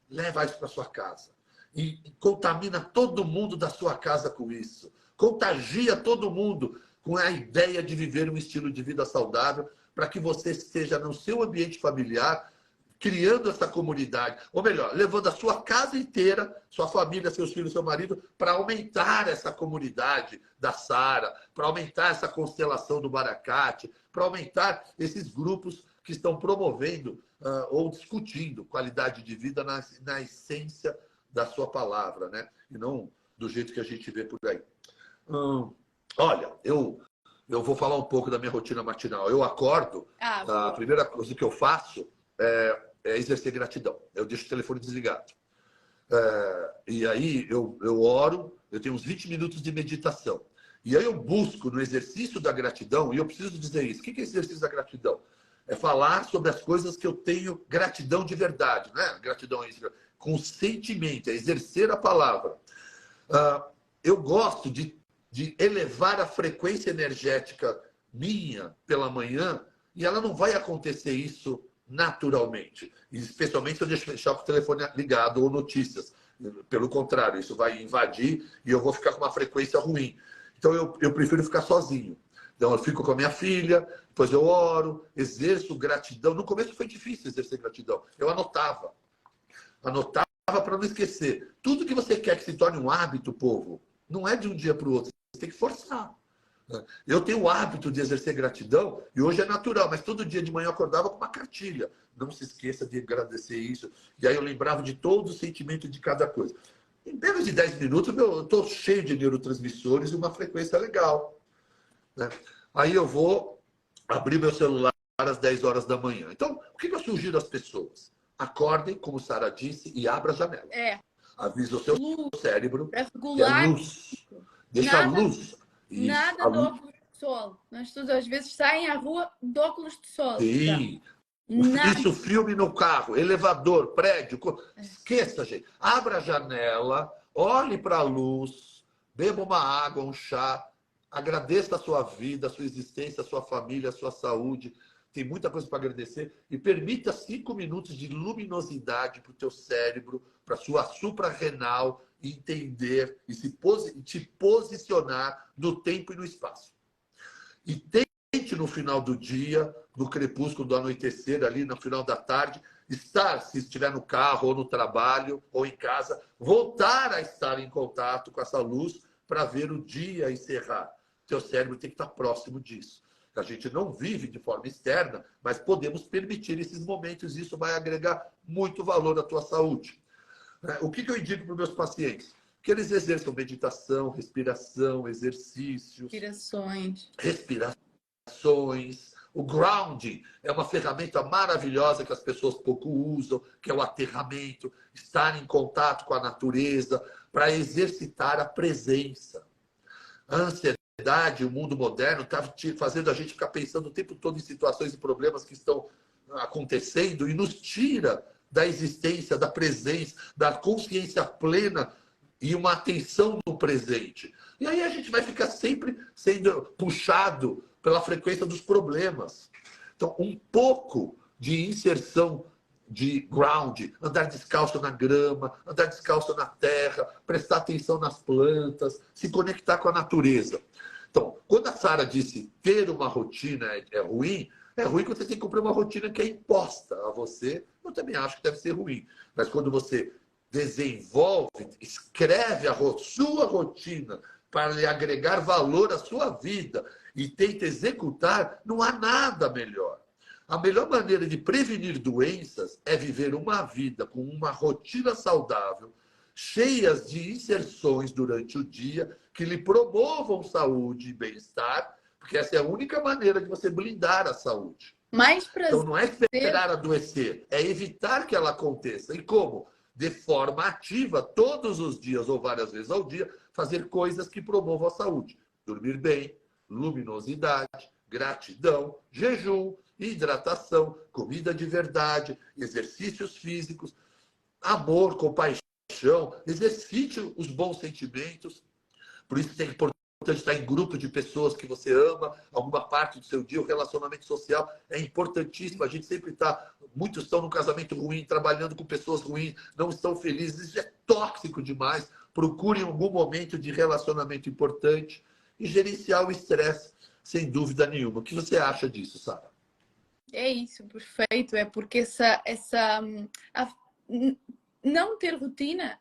Leva isso para sua casa e contamina todo mundo da sua casa com isso. Contagia todo mundo com a ideia de viver um estilo de vida saudável, para que você esteja no seu ambiente familiar, criando essa comunidade. Ou melhor, levando a sua casa inteira, sua família, seus filhos, seu marido, para aumentar essa comunidade da Sara, para aumentar essa constelação do Baracate, para aumentar esses grupos que estão promovendo ou discutindo qualidade de vida na essência da sua palavra, né? E não do jeito que a gente vê por aí. Olha, eu vou falar um pouco da minha rotina matinal. Eu acordo, a primeira coisa que eu faço é exercer gratidão. Eu deixo o telefone desligado. E aí eu oro, eu tenho uns 20 minutos de meditação. E aí eu busco no exercício da gratidão, e eu preciso dizer isso. O que é esse exercício da gratidão? É falar sobre as coisas que eu tenho gratidão de verdade, né? Gratidão é isso, com sentimento, é exercer a palavra. Eu gosto de elevar a frequência energética minha pela manhã, e ela não vai acontecer isso naturalmente, especialmente se eu deixar o telefone ligado ou notícias. Pelo contrário, isso vai invadir e eu vou ficar com uma frequência ruim. Então eu prefiro ficar sozinho. Então eu fico com a minha filha, depois eu oro, exerço gratidão. No começo foi difícil exercer gratidão. Eu anotava para não esquecer. Tudo que você quer que se torne um hábito, povo, não é de um dia para o outro. Você tem que forçar. Eu tenho o hábito de exercer gratidão e hoje é natural, mas todo dia de manhã eu acordava com uma cartilha. Não se esqueça de agradecer isso. E aí eu lembrava de todo o sentimento de cada coisa. Em menos de 10 minutos eu estou cheio de neurotransmissores e uma frequência legal. Né? Aí eu vou abrir meu celular às 10 horas da manhã. Então, o que eu sugiro às pessoas? Acordem, como Sara disse, e abra a janela. Avisa o seu cérebro que é luz. Deixa a luz. Isso, nada de óculos de sol. As pessoas às vezes saem à rua de óculos de sol. Sim. Nada. Isso, filme no carro, elevador, prédio. Esqueça, gente. Abra a janela, olhe para a luz, beba uma água, um chá, agradeça a sua vida, a sua existência, a sua família, a sua saúde. Tem muita coisa para agradecer. E permita 5 minutos de luminosidade para o teu cérebro, para a sua suprarrenal entender e te posicionar no tempo e no espaço. E tente no final do dia, no crepúsculo do anoitecer, ali no final da tarde, estar, se estiver no carro ou no trabalho ou em casa, voltar a estar em contato com essa luz para ver o dia encerrar. Teu cérebro tem que estar próximo disso. A gente não vive de forma externa, mas podemos permitir esses momentos e isso vai agregar muito valor à tua saúde. O que eu indico para os meus pacientes? Que eles exerçam meditação, respiração, exercícios. Respirações. O grounding é uma ferramenta maravilhosa que as pessoas pouco usam, que é o aterramento, estar em contato com a natureza, para exercitar a presença. A ansiedade, o mundo moderno, está fazendo a gente ficar pensando o tempo todo em situações e problemas que estão acontecendo e nos tira da existência, da presença, da consciência plena e uma atenção no presente. E aí a gente vai ficar sempre sendo puxado pela frequência dos problemas. Então, um pouco de inserção de ground, andar descalço na grama, andar descalço na terra, prestar atenção nas plantas, se conectar com a natureza. Então, quando a Sara disse ter uma rotina é ruim quando você tem que cumprir uma rotina que é imposta a você. Eu também acho que deve ser ruim. Mas quando você desenvolve, escreve a sua rotina para lhe agregar valor à sua vida e tenta executar, não há nada melhor. A melhor maneira de prevenir doenças é viver uma vida com uma rotina saudável, cheias de inserções durante o dia que lhe promovam saúde e bem-estar, porque essa é a única maneira de você blindar a saúde. Mais prazer. Então não é esperar adoecer, é evitar que ela aconteça. E como? De forma ativa, todos os dias ou várias vezes ao dia, fazer coisas que promovam a saúde. Dormir bem, luminosidade, gratidão, jejum, hidratação, comida de verdade, exercícios físicos, amor, compaixão, exercite os bons sentimentos. Por isso é importante estar em grupo de pessoas que você ama, alguma parte do seu dia, o relacionamento social é importantíssimo. A gente sempre está, muitos estão num casamento ruim, trabalhando com pessoas ruins, não estão felizes, isso é tóxico demais. Procure algum momento de relacionamento importante e gerenciar o estresse, sem dúvida nenhuma. O que você acha disso, Sara? É isso, perfeito. É porque não ter rotina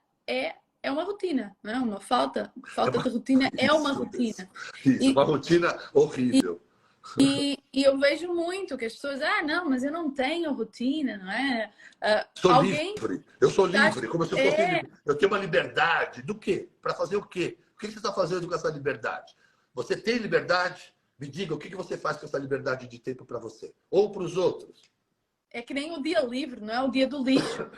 é uma rotina, não é? Uma falta de rotina é uma rotina. Isso, uma rotina horrível. E eu vejo muito que as pessoas, não, mas eu não tenho rotina, não é? Livre. Eu sou livre, como se eu fosse livre. Eu tenho uma liberdade. Do quê? Para fazer o quê? O que você está fazendo com essa liberdade? Você tem liberdade? Me diga, o que você faz com essa liberdade de tempo para você? Ou para os outros? É que nem o dia livre, não é? O dia do lixo.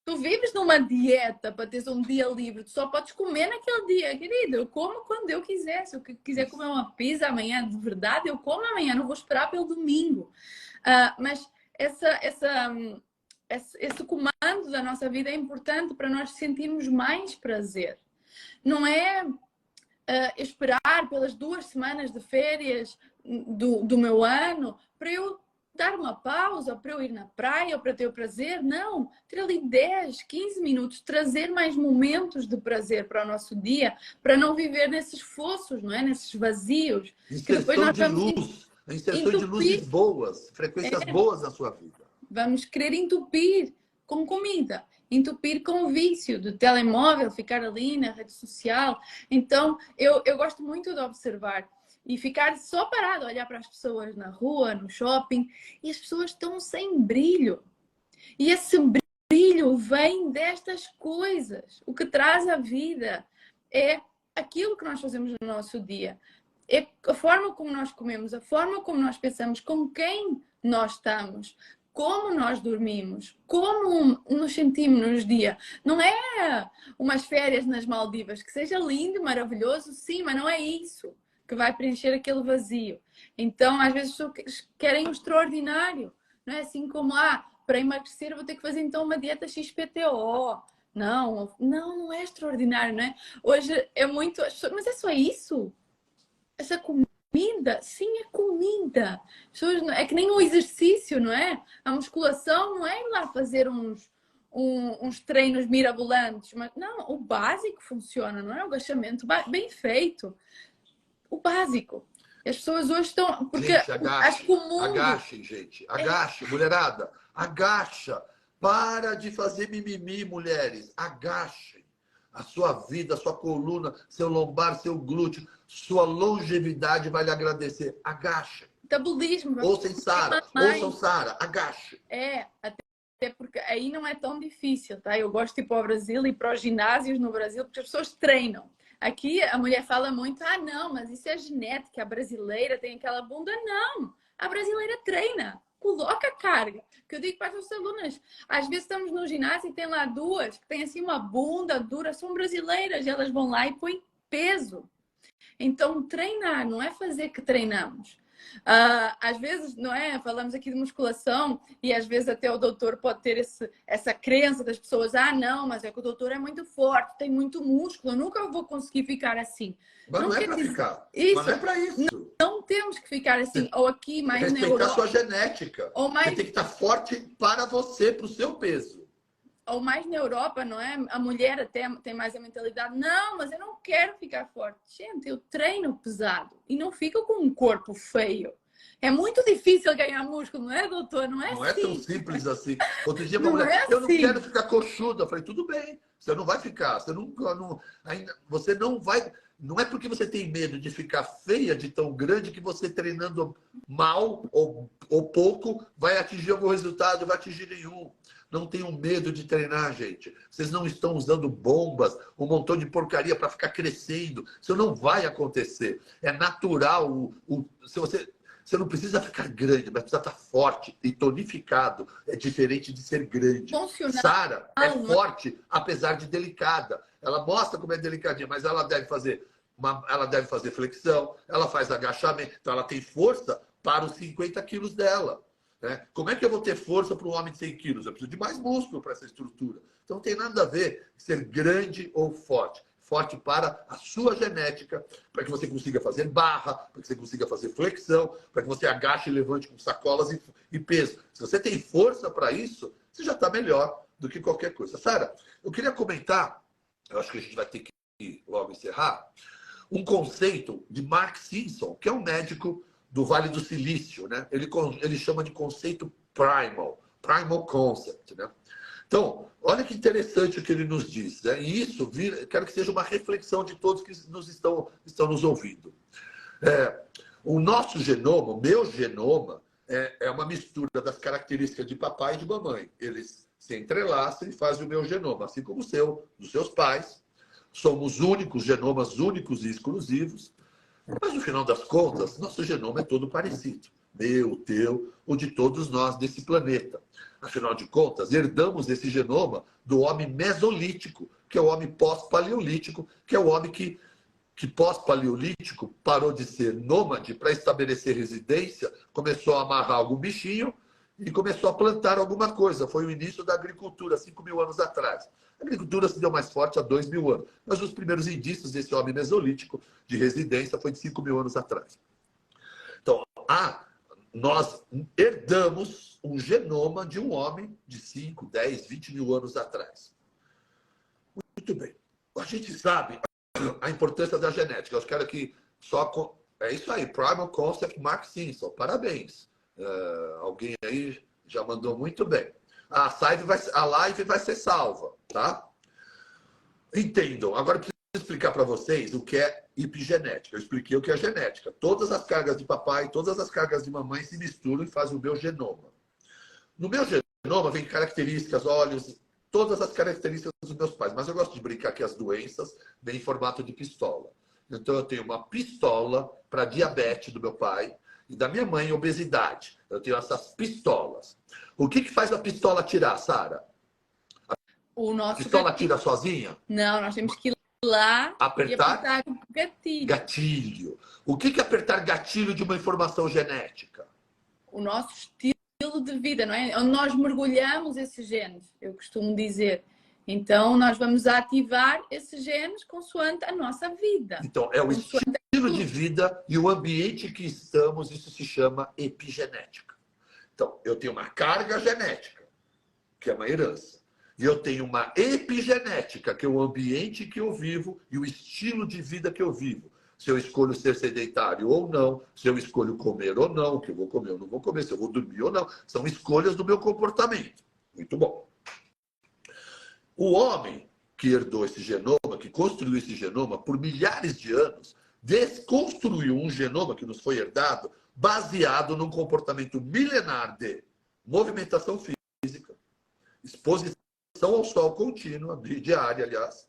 Tu vives numa dieta para teres um dia livre, tu só podes comer naquele dia, querido. Eu como quando eu quiser. Se eu quiser comer uma pizza amanhã de verdade, eu como amanhã, não vou esperar pelo domingo. Mas esse comando da nossa vida é importante para nós sentirmos mais prazer. Não é esperar pelas 2 semanas de férias do meu ano para eu dar uma pausa, para eu ir na praia, ou para ter o prazer. Não, ter ali 10, 15 minutos, trazer mais momentos de prazer para o nosso dia, para não viver nesses fossos, não é? Nesses vazios. Que depois nós vamos inserção de luzes boas, frequências boas na sua vida. Vamos querer entupir com comida, entupir com o vício do telemóvel, ficar ali na rede social. Então, eu gosto muito de observar e ficar só parado, olhar para as pessoas na rua, no shopping, e as pessoas estão sem brilho. E esse brilho vem destas coisas. O que traz a vida é aquilo que nós fazemos no nosso dia. É a forma como nós comemos, a forma como nós pensamos, com quem nós estamos, como nós dormimos, como nos sentimos no dia. Não é umas férias nas Maldivas, que seja lindo, maravilhoso, sim, mas não é isso que vai preencher aquele vazio. Então, às vezes, querem o extraordinário. Não é assim como, para emagrecer vou ter que fazer então uma dieta XPTO. Não, não é extraordinário, não é? Hoje é muito... Mas é só isso? Essa comida? Sim, é comida. As pessoas, é que nem um exercício, não é? A musculação não é ir lá fazer uns treinos mirabolantes, mas não, o básico funciona, não é? O agachamento bem feito. O básico. As pessoas hoje estão... Porque Gente, acho que o mundo... agachem, gente. Agache, mulherada. Agacha. Para de fazer mimimi, mulheres. Agachem. A sua vida, a sua coluna, seu lombar, seu glúteo, sua longevidade vai lhe agradecer. Agacha. Metabolismo. Ouçam Sara. Ouçam Sara. Agacha. Até porque aí não é tão difícil, tá? Eu gosto de ir para o Brasil e para os ginásios no Brasil porque as pessoas treinam. Aqui a mulher fala muito, não, mas isso é genética, a brasileira tem aquela bunda. Não, a brasileira treina, coloca carga. Que eu digo para as nossas alunas, às vezes estamos no ginásio e tem lá duas que têm assim uma bunda dura, são brasileiras, e elas vão lá e põem peso. Então treinar não é fazer que treinamos. Às vezes, não é? Falamos aqui de musculação e às vezes até o doutor pode ter essa crença das pessoas, não, mas é que o doutor é muito forte, tem muito músculo, eu nunca vou conseguir ficar assim. Mas não é para ficar. Isso. Mas não é para isso. Não temos que ficar assim, ou aqui mais respeitar na Europa. Sua genética. Ou mais... Você tem que estar forte para você, para o seu peso. Ou mais na Europa, não é? A mulher até tem mais a mentalidade, não, mas eu não quero ficar forte. Gente, eu treino pesado e não fico com um corpo feio. É muito difícil ganhar músculo, não é, doutor? Não é Não assim. é tão simples assim. Outro dia, uma Não mulher, é eu não assim. quero ficar coxuda. Eu falei, tudo bem, você não vai ficar. Você não vai... Não é porque você tem medo de ficar feia, de tão grande, que você treinando mal ou pouco vai atingir algum resultado, vai atingir nenhum. Não tenham medo de treinar, gente. Vocês não estão usando bombas, um montão de porcaria para ficar crescendo. Isso não vai acontecer. É natural. Você não precisa ficar grande, mas precisa estar forte e tonificado. É diferente de ser grande. Sara é forte, apesar de delicada. Ela mostra como é delicadinha, mas ela deve fazer flexão, ela faz agachamento. Então ela tem força para os 50 quilos dela. Né? Como é que eu vou ter força para um homem de 100 quilos? Eu preciso de mais músculo para essa estrutura. Então não tem nada a ver ser grande ou forte. Forte para a sua genética, para que você consiga fazer barra, para que você consiga fazer flexão, para que você agache e levante com sacolas e peso. Se você tem força para isso, você já está melhor do que qualquer coisa. Sara, eu queria comentar, eu acho que a gente vai ter que logo encerrar, um conceito de Mark Simpson, que é um médico do Vale do Silício, né? Ele chama de conceito primal concept, né? Então, olha que interessante o que ele nos diz, né? E isso, quero que seja uma reflexão de todos que estão nos ouvindo. O nosso genoma, o meu genoma, é uma mistura das características de papai e de mamãe. Eles se entrelaçam e fazem o meu genoma, assim como o seu, dos seus pais. Somos únicos, genomas únicos e exclusivos. Mas, no final das contas, nosso genoma é todo parecido. Meu, teu, o de todos nós desse planeta. Afinal de contas, herdamos esse genoma do homem mesolítico, que é o homem pós-paleolítico, que é o homem que pós-paleolítico parou de ser nômade para estabelecer residência, começou a amarrar algum bichinho e começou a plantar alguma coisa. Foi o início da agricultura, 5.000 anos atrás. A agricultura se deu mais forte há 2.000 anos. Mas os primeiros indícios desse homem mesolítico de residência foi de 5.000 anos atrás. Então, nós herdamos um genoma de um homem de 5, 10, 20.000 anos atrás. Muito bem. A gente sabe a importância da genética. Eu quero que só... É isso aí, Primal Concept Mark Simpson. Parabéns. Alguém aí já mandou muito bem. A live vai ser salva, tá? Entendam. Agora eu preciso explicar para vocês o que é epigenética. Eu expliquei o que é genética. Todas as cargas de papai, todas as cargas de mamãe se misturam e fazem o meu genoma. No meu genoma vem características, olhos, todas as características dos meus pais. Mas eu gosto de brincar que as doenças vêm em formato de pistola. Então eu tenho uma pistola para diabetes do meu pai e da minha mãe obesidade. Eu tenho essas pistolas. O que faz a pistola atirar, Sara? A pistola atira sozinha? Não, nós temos que ir lá apertar e apertar o gatilho. Gatilho. O que é apertar gatilho de uma informação genética? O nosso estilo estilo de vida, não é? Onde nós mergulhamos esses genes, eu costumo dizer. Então, nós vamos ativar esses genes consoante a nossa vida. Então, é o estilo de vida e o ambiente que estamos, isso se chama epigenética. Então, eu tenho uma carga genética, que é uma herança. E eu tenho uma epigenética, que é o ambiente que eu vivo e o estilo de vida que eu vivo. Se eu escolho ser sedentário ou não, se eu escolho comer ou não, o que eu vou comer ou não vou comer, se eu vou dormir ou não. São escolhas do meu comportamento. Muito bom. O homem que herdou esse genoma, que construiu esse genoma por milhares de anos, desconstruiu um genoma que nos foi herdado baseado num comportamento milenar de movimentação física, exposição ao sol contínua, diária, aliás,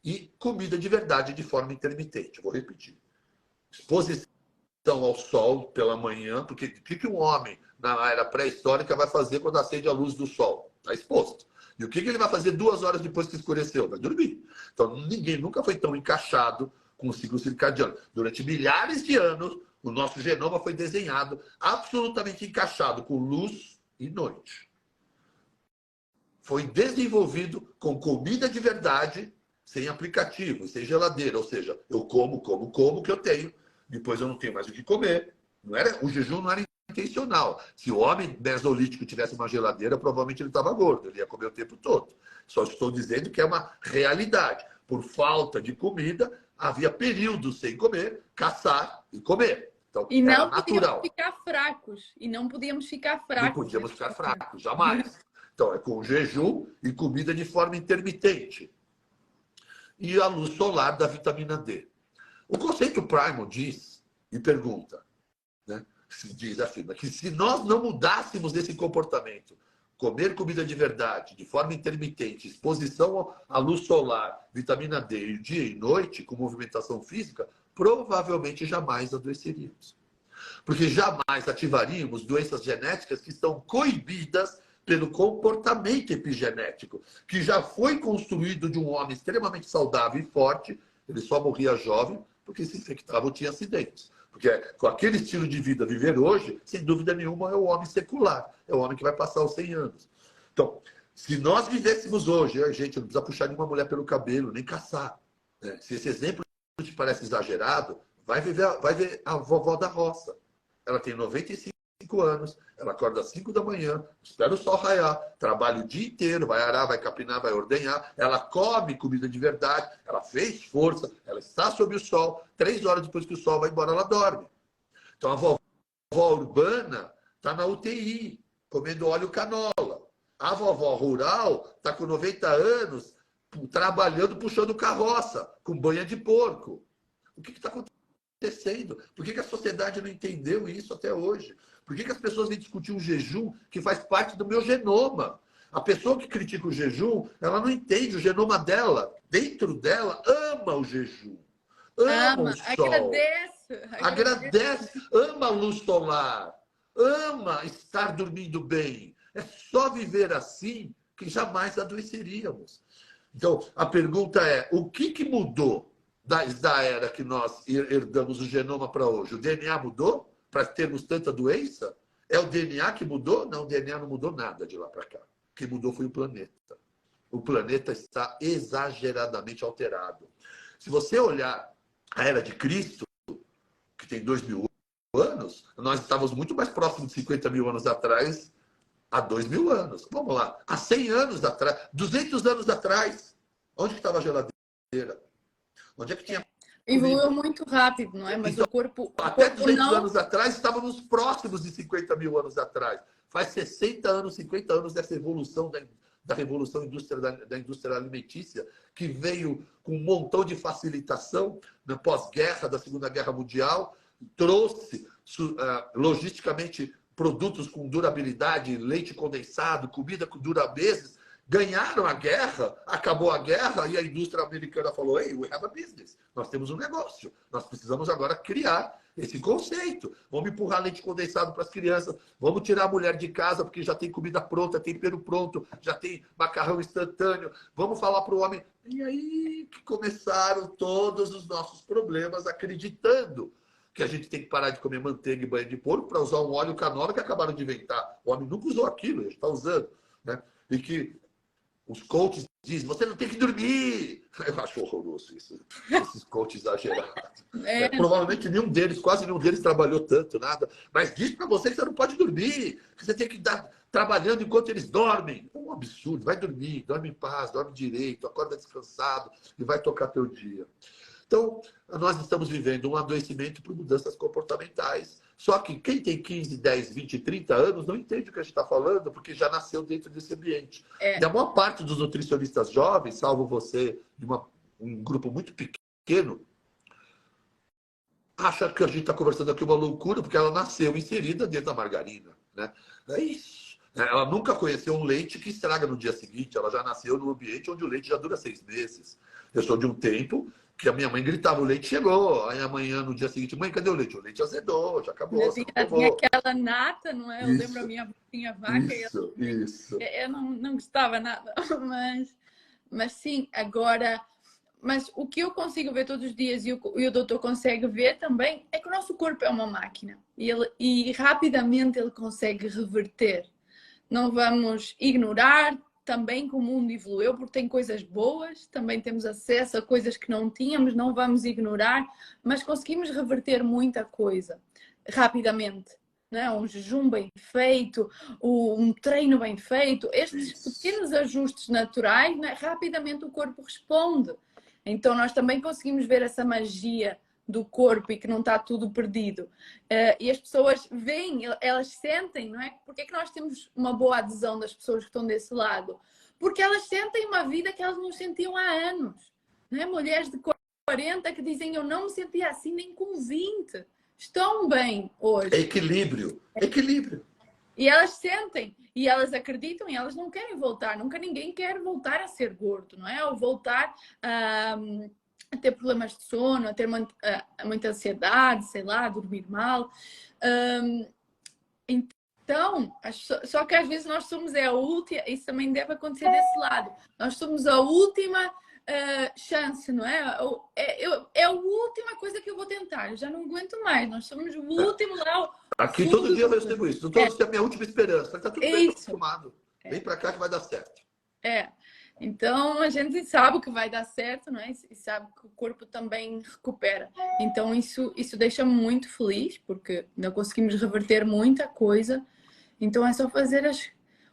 e comida de verdade de forma intermitente. Vou repetir. Exposição ao sol pela manhã, porque o que um homem na era pré-histórica vai fazer quando acende a luz do sol? Está exposto. E o que ele vai fazer 2 horas depois que escureceu? Vai dormir. Então, ninguém nunca foi tão encaixado com o ciclo circadiano. Durante milhares de anos, o nosso genoma foi desenhado absolutamente encaixado com luz e noite. Foi desenvolvido com comida de verdade, sem aplicativo, sem geladeira. Ou seja, eu como o que eu tenho, depois eu não tenho mais o que comer. O jejum não era intencional. Se o homem mesolítico tivesse uma geladeira, provavelmente ele estava gordo, ele ia comer o tempo todo. Só estou dizendo que é uma realidade. Por falta de comida, havia períodos sem comer, caçar e comer. Então, e era não natural. podíamos ficar fracos. E não podíamos ficar fracos. Não podíamos ficar fracos, jamais. Então, é com jejum e comida de forma intermitente. E a luz solar da vitamina D. O conceito Primal diz e pergunta, né? Afirma que se nós não mudássemos esse comportamento, comer comida de verdade, de forma intermitente, exposição à luz solar, vitamina D, dia e noite, com movimentação física, provavelmente jamais adoeceríamos. Porque jamais ativaríamos doenças genéticas que estão coibidas pelo comportamento epigenético, que já foi construído de um homem extremamente saudável e forte. Ele só morria jovem porque se infectava ou tinha acidentes. Porque com aquele estilo de vida viver hoje, sem dúvida nenhuma, é o homem secular. É o homem que vai passar os 100 anos. Então, se nós vivêssemos hoje, gente, não precisa puxar nenhuma mulher pelo cabelo, nem caçar. Né? Se esse exemplo te parece exagerado, vai ver a vovó da roça. Ela tem 95 anos, ela acorda às 5 da manhã, espera o sol raiar, trabalha o dia inteiro, vai arar, vai capinar, vai ordenhar, ela come comida de verdade, ela fez força, ela está sob o sol, 3 horas depois que o sol vai embora, ela dorme. Então a vovó urbana está na UTI, comendo óleo canola. A vovó rural está com 90 anos, trabalhando, puxando carroça, com banha de porco. O que está acontecendo? Por que a sociedade não entendeu isso até hoje? Por que as pessoas vêm discutir um jejum que faz parte do meu genoma? A pessoa que critica o jejum, ela não entende o genoma dela. Dentro dela, ama o jejum. Ama o sol. Agradece. Ama a luz solar. Ama estar dormindo bem. É só viver assim que jamais adoeceríamos. Então, a pergunta é, o que mudou da era que nós herdamos o genoma para hoje? O DNA mudou para termos tanta doença? É o DNA que mudou? Não, o DNA não mudou nada de lá para cá. O que mudou foi o planeta. O planeta está exageradamente alterado. Se você olhar a era de Cristo, que tem 2.000 anos, nós estávamos muito mais próximos de 50 mil anos atrás, há 2.000 anos. Vamos lá. Há 100 anos atrás, 200 anos atrás, onde que estava a geladeira? Onde é que tinha... Evoluiu muito rápido, não é? Mas então, o corpo... Até 200 anos atrás, estávamos próximos de 50 mil anos atrás. Faz 60 anos, 50 anos dessa evolução da revolução da indústria alimentícia, que veio com um montão de facilitação na pós-guerra, da Segunda Guerra Mundial, trouxe logisticamente produtos com durabilidade, leite condensado, comida com dura meses, ganharam a guerra, acabou a guerra e a indústria americana falou: "Hey, we have a business. Nós temos um negócio. Nós precisamos agora criar esse conceito. Vamos empurrar leite condensado para as crianças. Vamos tirar a mulher de casa porque já tem comida pronta, tempero pronto, já tem macarrão instantâneo. Vamos falar para o homem." E aí que começaram todos os nossos problemas, acreditando que a gente tem que parar de comer manteiga e banho de porco para usar um óleo canola que acabaram de inventar. O homem nunca usou aquilo, ele está usando. Né? E que os coaches dizem, você não tem que dormir. Eu acho horroroso isso, esses coaches exagerados. Provavelmente quase nenhum deles trabalhou tanto, nada. Mas diz para você que você não pode dormir, que você tem que estar trabalhando enquanto eles dormem. É um absurdo. Vai dormir, dorme em paz, dorme direito, acorda descansado e vai tocar teu dia. Então, nós estamos vivendo um adoecimento por mudanças comportamentais. Só que quem tem 15, 10, 20, 30 anos não entende o que a gente está falando, porque já nasceu dentro desse ambiente. E a maior parte dos nutricionistas jovens, salvo você, de um grupo muito pequeno, acha que a gente está conversando aqui uma loucura, porque ela nasceu inserida dentro da margarina. Né? É isso. Ela nunca conheceu um leite que estraga no dia seguinte. Ela já nasceu num ambiente onde o leite já dura 6 meses. Eu sou de um tempo que a minha mãe gritava, o leite chegou. Aí amanhã, no dia seguinte, mãe, cadê o leite? O leite azedou, já acabou. Tinha aquela nata, não é? Eu lembro a minha tinha vaca. Isso. Eu não gostava nada, mas sim, agora... Mas o que eu consigo ver todos os dias e o doutor consegue ver também é que o nosso corpo é uma máquina e rapidamente ele consegue reverter. Não vamos ignorar também que o mundo evoluiu, porque tem coisas boas, também temos acesso a coisas que não tínhamos, não vamos ignorar, mas conseguimos reverter muita coisa rapidamente. Não é? Um jejum bem feito, um treino bem feito, estes pequenos ajustes naturais, não é? Rapidamente o corpo responde. Então nós também conseguimos ver essa magia do corpo e que não está tudo perdido. E as pessoas veem, elas sentem, não é? Porque é que nós temos uma boa adesão das pessoas que estão desse lado? Porque elas sentem uma vida que elas não sentiam há anos. Não é? Mulheres de 40 que dizem, eu não me sentia assim nem com 20. Estão bem hoje. Equilíbrio. E elas sentem, e elas acreditam, e elas não querem voltar. Nunca ninguém quer voltar a ser gordo, não é? Ou voltar a ter problemas de sono, a ter muita ansiedade, sei lá, dormir mal. Então, só que às vezes nós somos a última, isso também deve acontecer desse lado, nós somos a última chance, não é? É a última coisa que eu vou tentar, eu já não aguento mais, nós somos o último lá. Aqui todo dia eu recebo isso, doutor, você é a minha última esperança, está tudo bem, acostumado. Vem para cá que vai dar certo. Então a gente sabe que vai dar certo, não é? E sabe que o corpo também recupera. Então isso deixa-me muito feliz, porque não conseguimos reverter muita coisa. Então é só fazer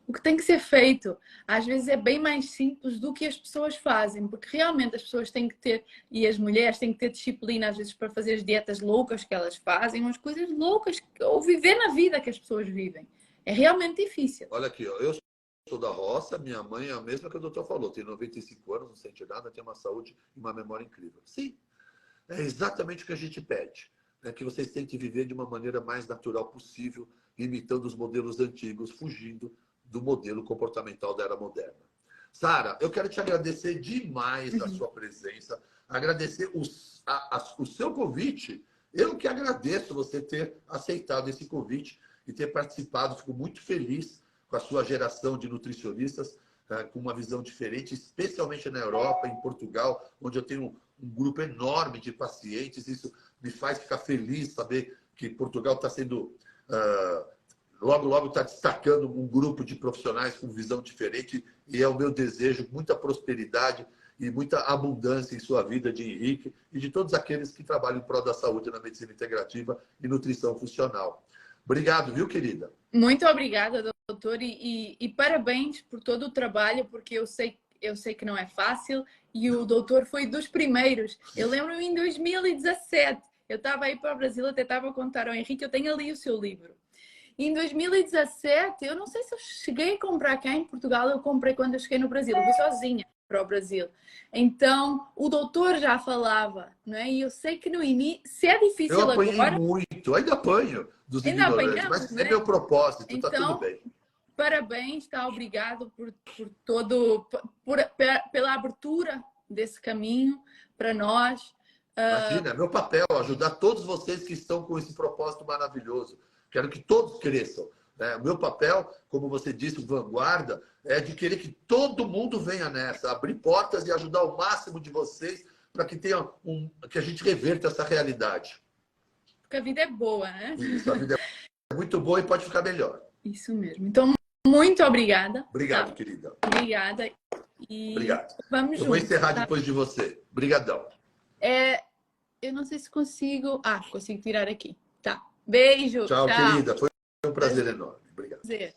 o que tem que ser feito. Às vezes é bem mais simples do que as pessoas fazem, porque realmente as pessoas têm que ter, e as mulheres têm que ter disciplina às vezes para fazer as dietas loucas que elas fazem, umas coisas loucas, ou viver na vida que as pessoas vivem. É realmente difícil. Olha aqui, ó, eu sou da roça, minha mãe é a mesma que o doutor falou, tem 95 anos, não sente nada, tem uma saúde e uma memória incrível. Sim, é exatamente o que a gente pede, né? Que vocês tentem viver de uma maneira mais natural possível, imitando os modelos antigos, fugindo do modelo comportamental da era moderna. Sara, eu quero te agradecer demais a sua presença, agradecer o seu convite. Eu que agradeço você ter aceitado esse convite e ter participado. Fico muito feliz com a sua geração de nutricionistas com uma visão diferente, especialmente na Europa, em Portugal, onde eu tenho um grupo enorme de pacientes. Isso me faz ficar feliz saber que Portugal está sendo... logo está destacando um grupo de profissionais com visão diferente, e é o meu desejo, muita prosperidade e muita abundância em sua vida, de Henrique e de todos aqueles que trabalham em prol da saúde na medicina integrativa e nutrição funcional. Obrigado, viu, querida? Muito obrigada, doutor, e parabéns por todo o trabalho, porque eu sei que não é fácil, e o doutor foi dos primeiros. Eu lembro-me em 2017, eu estava aí para o Brasil, até estava a contar ao Henrique, eu tenho ali o seu livro. Em 2017, eu não sei se eu cheguei a comprar cá em Portugal, eu comprei quando eu cheguei no Brasil, eu fui sozinha para o Brasil. Então, o doutor já falava, não é? E eu sei que no início, se é difícil agora... Eu apanhei agora, muito, ainda apanho dos ignorantes, mas é meu propósito, então, tá tudo bem. Parabéns, tá? Obrigado pela abertura desse caminho para nós. Imagina, é meu papel ajudar todos vocês que estão com esse propósito maravilhoso. Quero que todos cresçam. O meu papel, como você disse, o vanguarda, é de querer que todo mundo venha nessa, abrir portas e ajudar o máximo de vocês para que a gente reverta essa realidade. porque a vida é boa, né? Isso, a vida é muito boa e pode ficar melhor. Isso mesmo. Então, muito obrigada. Obrigado, Tá? querida. Obrigada. E Obrigado. vamos Eu juntos. vou encerrar Tá? depois de você. Obrigadão. Eu não sei se consigo... consigo tirar aqui. Tá. Beijo. Tchau, querida. Foi um prazer enorme. Obrigado. Prazer.